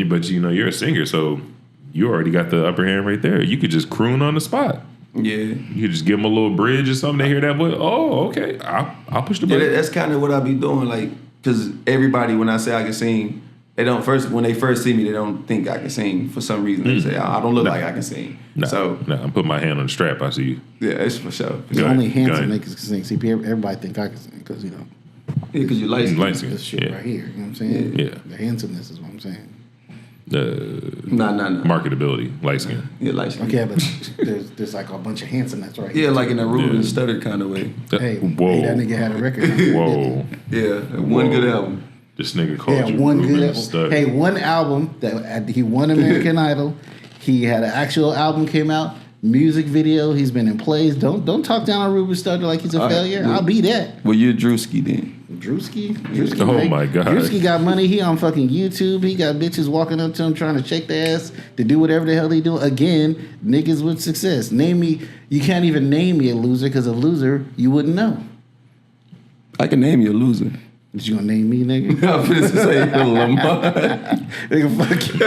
But you know, you're a singer, so you already got the upper hand right there. You could just croon on the spot. Yeah. You could just give them a little bridge or something. They hear that voice. Oh, okay. I'll push the button. Yeah, that's kind of what I be doing. Like, because everybody, when I say I can sing, when they first see me, they don't think I can sing for some reason. They say, I don't look like I can sing. No, I'm putting my hand on the strap. I see you. Yeah, it's for sure. The only handsome niggas can sing. See, everybody think I can sing because, you know. Yeah, because you're light skinned. This shit right here. You know what I'm saying? Yeah. The handsomeness is what I'm saying. Marketability, light skin. Yeah, light skin. Okay, but there's like a bunch of handsomeness right here. Yeah, like in a rude and stuttered kind of way. Hey, whoa. That nigga had a record. Whoa. Yeah, one good album. This nigga called you one Ruben good Studdard. Hey, one album that he won American Idol. He had an actual album came out, music video. He's been in plays. Don't talk down on Ruben Studdard like he's a failure. Well, I'll be that. Well, you're Drewski then. Drewski, oh my God. Drewski got money. He on fucking YouTube. He got bitches walking up to him trying to check the ass to do whatever the hell they do. Again, niggas with success. Name me. You can't even name me a loser, because a loser you wouldn't know. I can name you a loser. But you gonna name me, nigga? I'm finna say Lamar. Nigga, fuck you.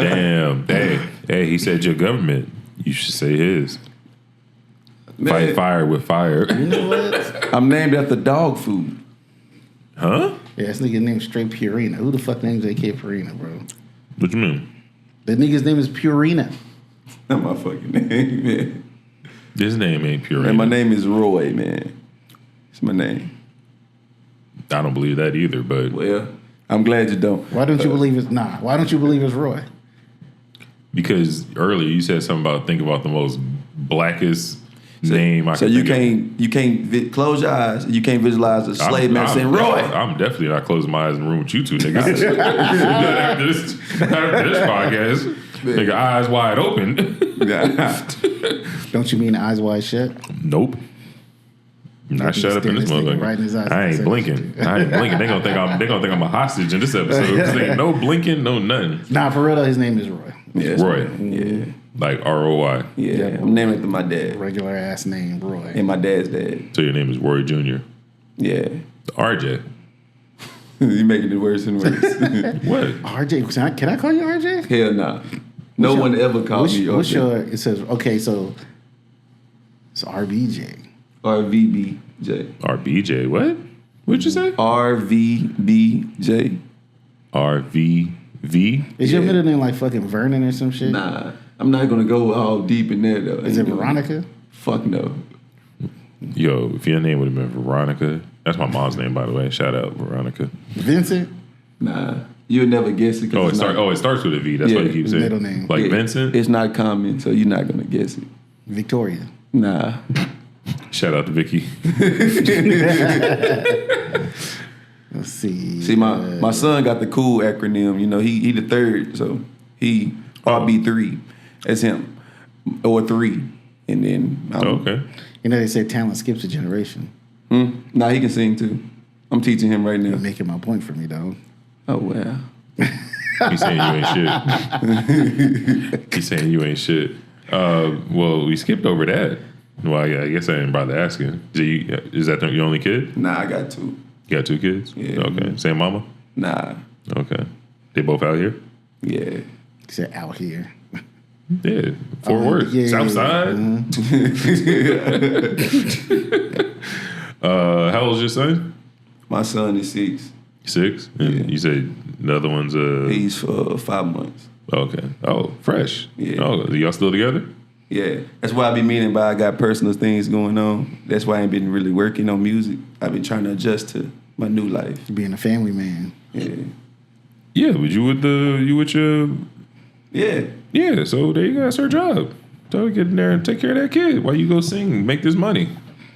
Damn. Hey, he said your government. You should say his. Man. Fight fire with fire. You know what? I'm named after dog food. Huh? Yeah, this nigga named straight Purina. Who the fuck names their kid Purina, bro? What you mean? The nigga's name is Purina. Not my fucking name, man. His name ain't Purina. Man, my name is Roy, man. It's my name. I don't believe that either, but... Well, I'm glad you don't. Why don't you believe it's... Nah, why don't you believe it's Roy? Because earlier you said something about think about the most blackest name I can think of. You can't close your eyes. You can't visualize a slave man saying Roy. I'm definitely not closing my eyes in the room with you two niggas. after this podcast, nigga, eyes wide open. Don't you mean eyes wide shut? Nope. Not shut up in this motherfucker. Right in his eyes. I ain't blinking. They gonna think I'm a hostage in this episode. Cause ain't no blinking, no nothing. Nah, for real though, his name is Roy. Yeah, Roy. Yeah. Like ROY. Yeah. I'm named after my dad. Regular ass name, Roy. And my dad's dad. So your name is Roy Jr. Yeah. RJ. You making it worse and worse. What? RJ? Can I call you RJ? Hell nah. No one ever called me RJ. What's your? It says okay. So it's RBJ. RVBJ. RBJ. What? What'd you say? RVBJ. RVV. Is your middle name like fucking Vernon or some shit? Nah, I'm not gonna go all deep in there though. Is it Veronica? Fuck no. Yo, if your name would have been Veronica, That's my mom's name, by the way. Shout out, Veronica. Vincent? Nah, you'll never guess it. Oh, it starts with a V. That's Yeah, what you keep saying. middle name. Like Vincent. It's not common, so you're not gonna guess it. Victoria. Nah. Shout out to Vicky. Let's see. See, my son got the cool acronym. You know, he the third, so he RB3. That's him, or 3, and then Okay. You know, they say talent skips a generation. Nah, he can sing too. I'm teaching him right now. You're making my point for me, though. Oh wow. He's saying you ain't shit. He's saying you ain't shit. Well, we skipped over that. Well, yeah, I guess I didn't bother asking. Is that your only kid? Nah, I got 2. You got 2 kids? Yeah. Okay. Same mama? Nah. Okay. They both out here? Yeah. He said out here. Yeah. Fort Worth. yeah, South side. How old's your son? My son is 6. 6? And Yeah. you said the other one's He's 5 months. okay. Oh, fresh. Yeah. Oh, are y'all still together? Yeah. That's why I be meaning by I got personal things going on. That's why I ain't been really working on music. I've been trying to adjust to my new life. Being a family man. Yeah. Yeah, but you with your Yeah. yeah, so there you go, that's her job. So get in there and take care of that kid while you go sing and make this money.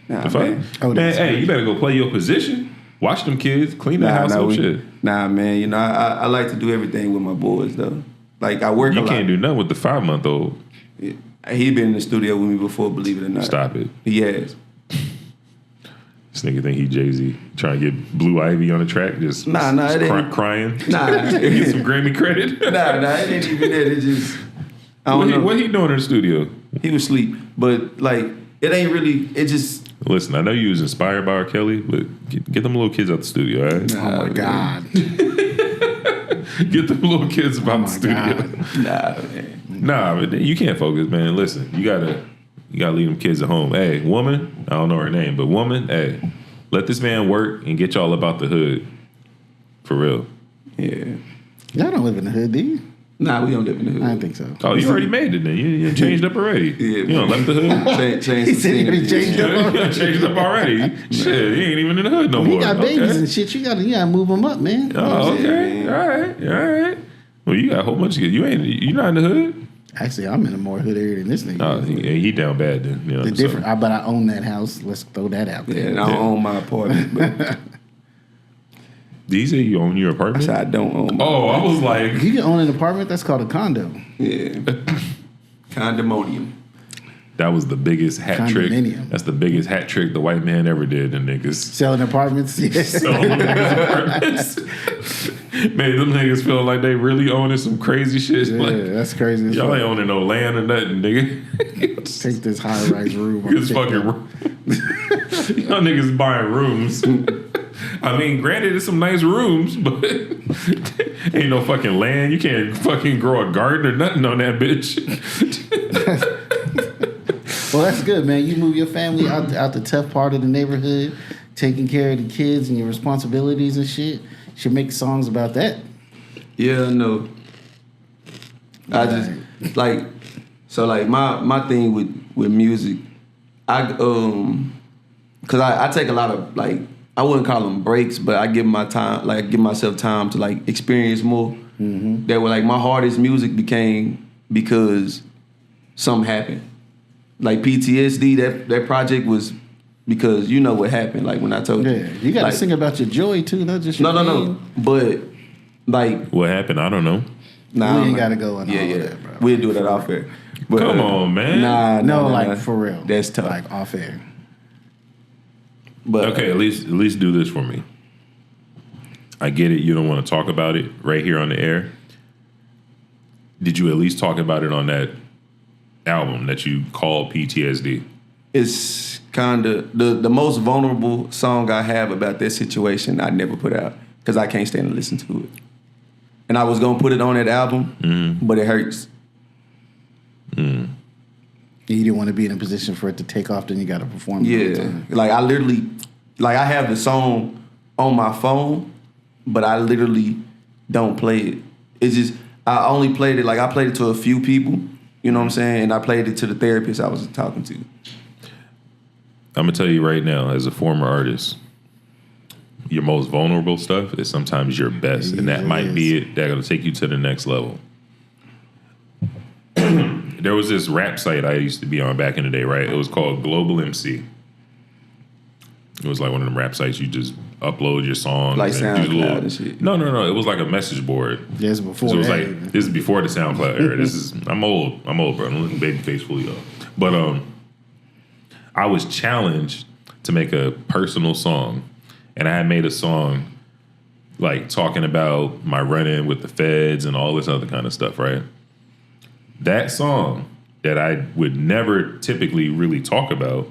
Nah, The fuck? man. Oh, Man, that's hey, you better go play your position. Watch them kids, clean the house up, shit. Nah, man. You know, I like to do everything with my boys, though. Like, I work a You lot. can't do nothing with the 5-month-old. Yeah. He been in the studio with me before, believe it or not. Stop it. He has. This nigga think he Jay-Z. Trying to get Blue Ivy on the track, just, Nah, just it ain't. crying. Nah. Get some Grammy credit. Nah, it ain't even that. It just, I don't know. What he doing in the studio? He was asleep, but like it ain't really. It just. Listen, I know you was inspired by R. Kelly, but get them little kids out the studio, all right? Oh, my God. Get them little kids Oh, about the my studio. God. Nah, man. Nah, but you can't focus, man. Listen, you gotta leave them kids at home. Hey, woman, I don't know her name, but woman, hey, let this man work and get y'all about the hood. For real. Yeah. Y'all don't live in the hood, do you? Nah, we don't live in the hood. I don't think so. Oh, you already made it then. You changed up already. Yeah, You don't left the hood. Change He some said he scenery. changed up. You changed up already. Shit, you ain't even in the hood no When more. you got babies Okay. and shit, you gotta move them up, man. Oh, okay. All right. Well, you got a whole bunch of kids. You not in the hood? Actually, I'm in a more hood area than this nigga. Oh, he down bad then. You know, The different, but I own that house. Let's throw that out Yeah, there. and I don't own my apartment, but Did you say you own your I apartment? said I don't own my Oh, I was like, You can own an apartment. That's called a condo. Yeah. Condominium. that was the biggest hat trick. Condominium. That's the biggest hat trick the white man ever did. And niggas Selling apartments. Yeah. selling them niggas apartments. Made them niggas feel like they really owning some crazy shit. Yeah, Like, that's crazy. as y'all fuck. ain't owning no land or nothing, nigga. Take this high-rise room. on It's fucking TikTok. room. Y'all niggas buying rooms. I mean, granted, it's some nice rooms, but ain't no fucking land. You can't fucking grow a garden or nothing on that bitch. Well, that's good, man. You move your family out the tough part of the neighborhood, taking care of the kids and your responsibilities and shit. Should make songs about that. Yeah, no. I just like my thing with music, cause I take a lot of like, I wouldn't call them breaks, but I give myself time to like experience more. Mm-hmm. That were like my hardest music became because something happened. Like PTSD, that project was because you know what happened. Like when I told you, Yeah, you got to like, sing about your joy too, not just your No. pain. But like, What happened? I don't know. nah, We ain't man. gotta go on all Yeah. of that, bro. We'll do that off air. But, Come on, man. No, Nah, like for real. That's tough. Like off air. But Okay, at least do this for me. I get it. You don't want to talk about it right here on the air. Did you at least talk about it on that album that you called PTSD? it's kind of the most vulnerable song I have about that situation. I never put out because I can't stand to listen to it. And I was gonna put it on that album, but it hurts. You didn't want to be in a position for it to take off, then you got to perform. it all the Yeah, time. like I literally, like I have the song on my phone, but I literally don't play it. It's just I only played it, like I played it to a few people, you know what I'm saying, and I played it to the therapist I was talking to. I'm gonna tell you right now, as a former artist, your most vulnerable stuff is sometimes your best, and that might be it. That'll take you to the next level. There was this rap site I used to be on back in the day, right? It was called Global MC. It was like one of them rap sites you just upload your songs. Like and SoundCloud and shit. No. It was like a message board. Yes, before So it was that, like even. this is before the SoundCloud era. I'm old, bro. I'm looking babyface fully up. But I was challenged to make a personal song, and I had made a song like talking about my run-in with the feds and all this other kind of stuff, right? That song that I would never typically really talk about,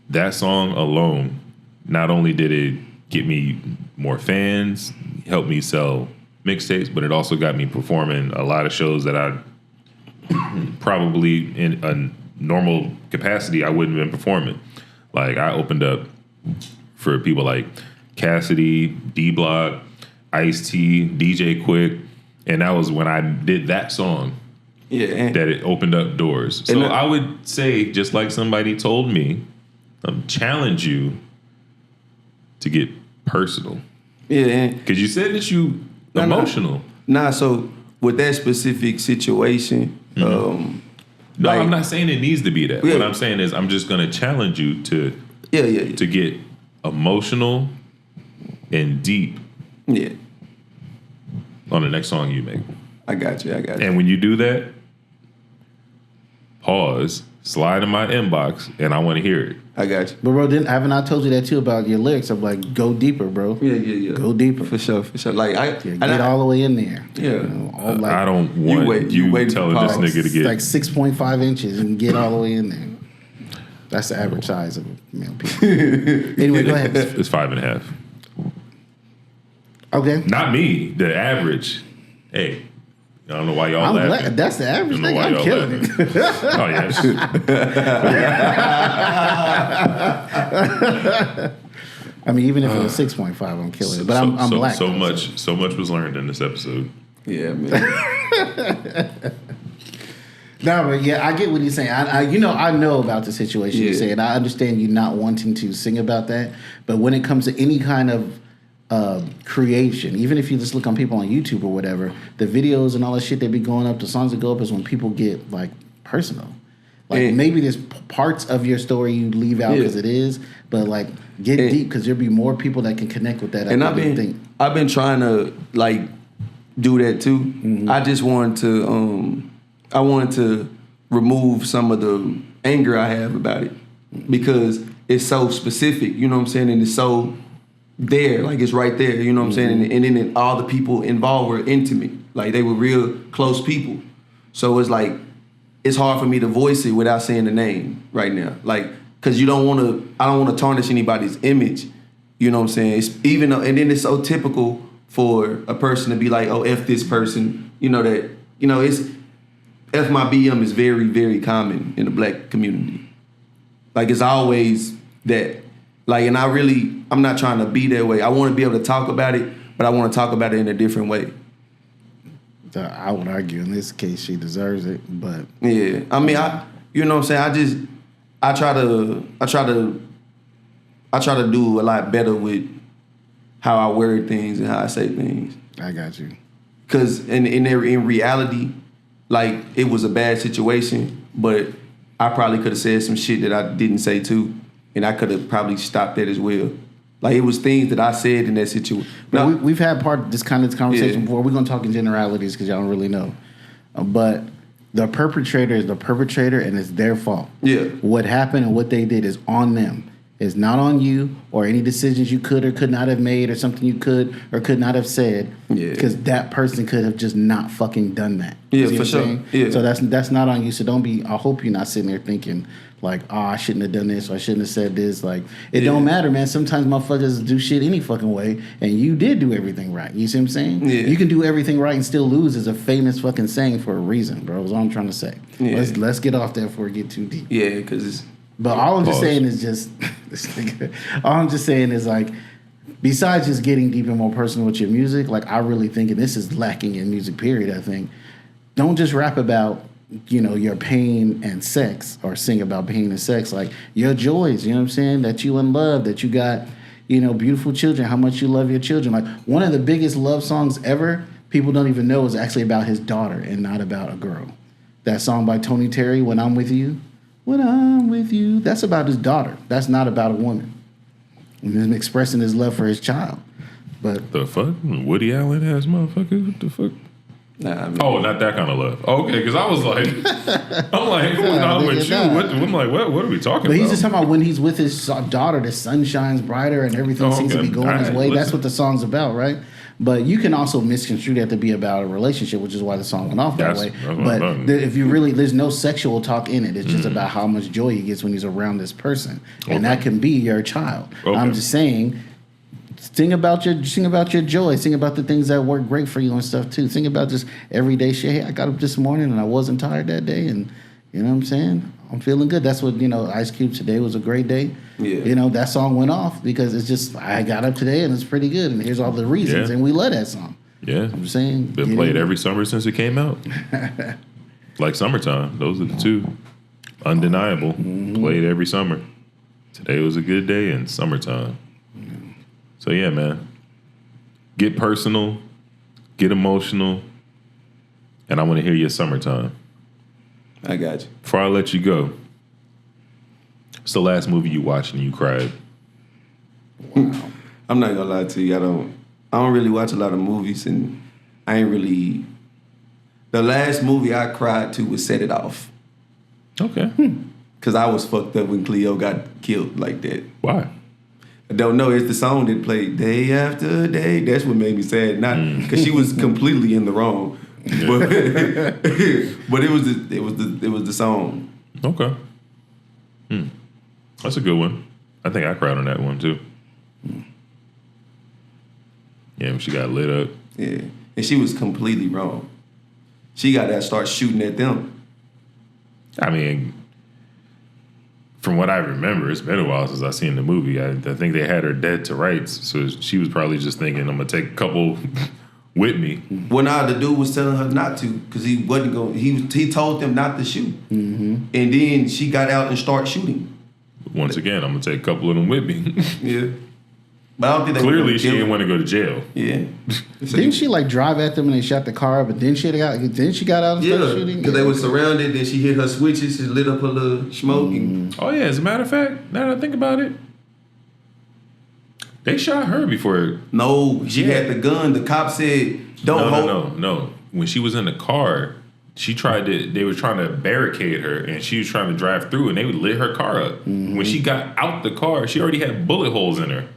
that song alone, not only did it get me more fans, help me sell mixtapes, but it also got me performing a lot of shows that I probably in a normal capacity I wouldn't have been performing. Like I opened up for people like Cassidy, D-Block, Ice-T, DJ Quick, and that was when I did that song. Yeah, that it opened up doors. So I would say, just like somebody told me, challenge you to get personal. Yeah, because you said that you emotional. Nah, so with that specific situation, no, like, I'm not saying it needs to be that. Yeah. What I'm saying is I'm just gonna challenge you to to get emotional and deep. Yeah. On the next song you make. I got you. And when you do that, pause, slide in my inbox, and I want to hear it. I got you. But bro, haven't I told you that too about your lyrics? I'm like, go deeper, bro. Yeah. Go deeper. For sure. Like get all the way in there. Yeah. You know, like, I don't want you telling this nigga to get like 6.5 inches and get all the way in there. That's the average size of people. Anyway, go ahead. It's 5.5. Okay. Not me. The average. Hey, I don't know why y'all laughing. Glad. That's the average I don't thing. know why I'm y'all killing laughing. Oh yeah. I mean, even if it was 6.5, I'm killing it. But I'm black. So much was learned in this episode. Yeah, man. No, but yeah, I get what he's saying. I know about the situation you're saying. I understand you not wanting to sing about that. But when it comes to any kind of creation, even if you just look on people on YouTube or whatever, the videos and all the shit that be going up, the songs that go up is when people get like personal. Like maybe there's parts of your story you leave out because it is, but like get deep because there'll be more people that can connect with that. I've been trying to like do that too. Mm-hmm. I just wanted to remove some of the anger I have about it because it's so specific, you know what I'm saying, and it's so there, like it's right there, you know what I'm saying, and then all the people involved were intimate, like they were real close people, so it's like it's hard for me to voice it without saying the name right now, like because I don't want to tarnish anybody's image, you know what I'm saying. It's even and then it's so typical for a person to be like, oh, F this person, it's F my BM is very, very common in the black community. Like it's always that. Like, and I'm not trying to be that way. I want to be able to talk about it, but I want to talk about it in a different way. I would argue in this case she deserves it, but yeah, I mean, you know what I'm saying. I try to do a lot better with how I word things and how I say things. I got you. Cause in reality, like it was a bad situation, but I probably could have said some shit that I didn't say too. And I could have probably stopped that as well. Like it was things that I said in that situation. Now, we've had this conversation before. We're gonna talk in generalities because y'all don't really know. But the perpetrator is the perpetrator, and it's their fault. Yeah. What happened and what they did is on them. It's not on you or any decisions you could or could not have made or something you could or could not have said. Yeah. Because that person could have just not fucking done that. Yeah, for sure. Yeah. So that's not on you. So don't be. I hope you're not sitting there thinking like, oh, I shouldn't have done this or I shouldn't have said this. Like, it don't matter, man. Sometimes motherfuckers do shit any fucking way, and you did do everything right. You see what I'm saying? Yeah. You can do everything right and still lose is a famous fucking saying for a reason, bro. That's all I'm trying to say. Yeah. Let's get off that before we get too deep. Yeah, because it's... But all I'm just saying is just... all I'm just saying is like, besides just getting deep and more personal with your music, like I really think, and this is lacking in music, period, I think, don't just rap about, your pain and sex or sing about pain and sex, like your joys, you know what I'm saying, that you in love, that you got, beautiful children, how much you love your children. Like one of the biggest love songs ever, people don't even know is actually about his daughter and not about a girl. That song by Tony Terry, When I'm With You. When I'm with you. That's about his daughter. That's not about a woman. And him expressing his love for his child. But the fuck? Woody Allen ass motherfucker? What the fuck? Nah, I mean, Not that kind of love. Okay, because I was like, when I'm with you, I'm like, what are we talking about? But he's just talking about when he's with his daughter, the sun shines brighter and everything seems to be going his way. That's what the song's about, right? But you can also misconstrue that to be about a relationship, which is why the song went off that way. But if you really, there's no sexual talk in it. It's just about how much joy he gets when he's around this person. And that can be your child. Okay. I'm just saying, sing about your joy. Sing about the things that work great for you and stuff too. Sing about just everyday shit. Hey, I got up this morning and I wasn't tired that day, and you know what I'm saying? I'm feeling good. That's what, Ice Cube, today was a great day. Yeah. That song went off because it's just, I got up today and it's pretty good, and here's all the reasons, and we love that song. Yeah. I'm saying. Been played every summer since it came out. Like Summertime. Those are the two. Undeniable. Played every summer. Today was a good day and Summertime. So yeah, man. Get personal. Get emotional. And I want to hear your Summertime. I got you. Before I let you go, what's the last movie you watched and you cried? Wow. I'm not gonna lie to you. I don't really watch a lot of movies, and I ain't really. The last movie I cried to was Set It Off. Okay. Cause I was fucked up when Cleo got killed like that. Why? I don't know. It's the song that played day after day. That's what made me sad. Not because she was completely in the wrong. Yeah. But it was the song. Okay. That's a good one. I think I cried on that one too. Yeah, when she got lit up. Yeah, and she was completely wrong. She got to start shooting at them. I mean, from what I remember, it's been a while since I seen the movie. I think they had her dead to rights, so she was probably just thinking, I'm gonna take a couple with me. Well, the dude was telling her not to because he wasn't going. He told them not to shoot, and then she got out and started shooting. Once again, I'm gonna take a couple of them with me. Yeah, but I don't think they clearly she didn't want to go to jail. Yeah, didn't she drive at them and they shot the car? But then she got out and started shooting. Because they were surrounded. Then she hit her switches. She lit up her little smoke. Oh yeah, as a matter of fact, now that I think about it. They shot her before. No, she had the gun. The cop said, No. When she was in the car, they were trying to barricade her, and she was trying to drive through, and they lit her car up. When she got out the car, she already had bullet holes in her.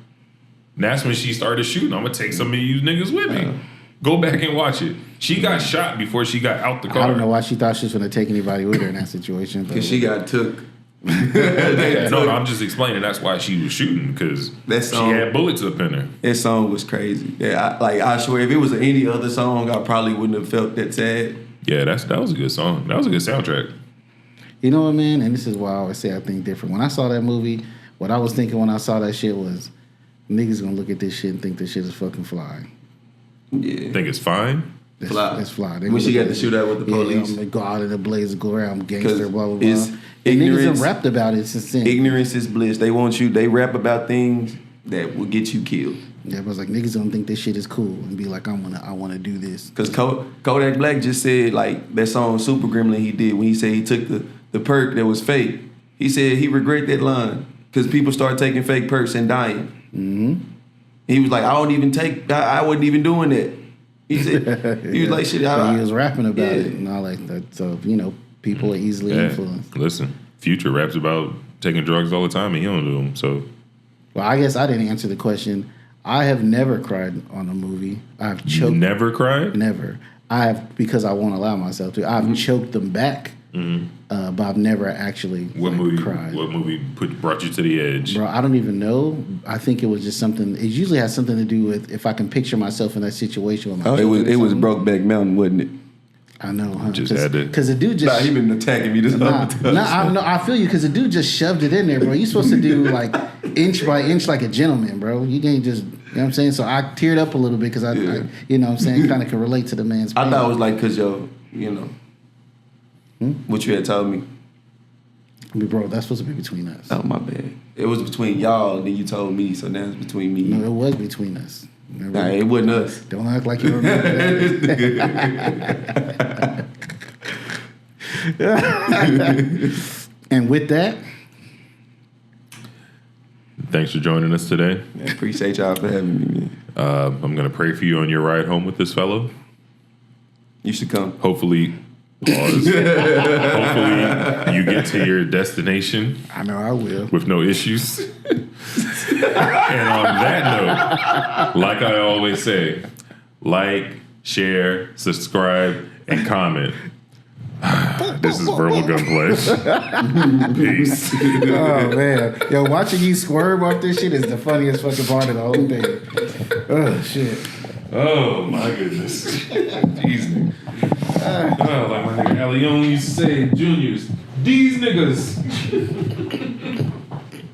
And that's when she started shooting. I'm going to take some of you niggas with me. Go back and watch it. She got shot before she got out the car. I don't know why she thought she was going to take anybody with her in that situation. Because she got took. No, I'm just explaining. That's why she was shooting, because she had bullets up in her. That song was crazy. Yeah, I swear, if it was any other song, I probably wouldn't have felt that sad. Yeah, that was a good song. That was a good soundtrack. You know what, man? And this is why I always say I think different. When I saw that movie, what I was thinking when I saw that shit was, niggas gonna look at this shit and think this shit is fucking fly. Yeah, think it's fine. It's fly. When she got to shoot out with the police, I'm gonna go out in the blaze, go around, gangster, blah blah blah. Niggas have rapped about it since then. Ignorance is bliss. They want you. They rap about things that will get you killed. Yeah, but it's like niggas don't think this shit is cool and be like, I wanna do this. Because Kodak Black just said, like, that song Super Gremlin he did when he said he took the perk that was fake. He said he regret that line because people started taking fake perks and dying. He was like, I wasn't even doing that. He said he was like, shit. He was rapping about it and all like that. So people are easily influenced. Listen, Future raps about taking drugs all the time and he don't do them. So, well, I guess I didn't answer the question. I have never cried on a movie. I've choked. Never cried? Never. I have, because I won't allow myself to. I've choked them back, but I've never actually cried. What movie brought you to the edge? Bro, I don't even know. I think it was just something. It usually has something to do with if I can picture myself in that situation. With my it was Brokeback Mountain, wasn't it? I know, huh? Just had to. Because the dude just... he been attacking me this whole time. I feel you, because the dude just shoved it in there, bro. You're supposed to do, like, inch by inch like a gentleman, bro. You can't just... You know what I'm saying? So I teared up a little bit because I you know what I'm saying, kind of can relate to the man's pain. I thought it was like because what you had told me. I mean, bro, that's supposed to be between us. Oh, my bad. It was between y'all, then you told me, so now it's between me. No, it was between us. Remember? Nah, it wasn't us. Don't act like you remember that. And with that, Thanks for joining us today. I appreciate y'all for having me, man. I'm going to pray for you on your ride home with this fellow. You should come. Hopefully, hopefully you get to your destination I know I will. with no issues. And on that note, like I always say, like, share, subscribe, and comment. This is Verbal Gunplay. Peace. Oh man, yo, watching you swerve off this shit is the funniest fucking part of the whole thing. Oh shit. Oh my goodness. Jeez. Oh, like my nigga Allione used to say, juniors, these niggas.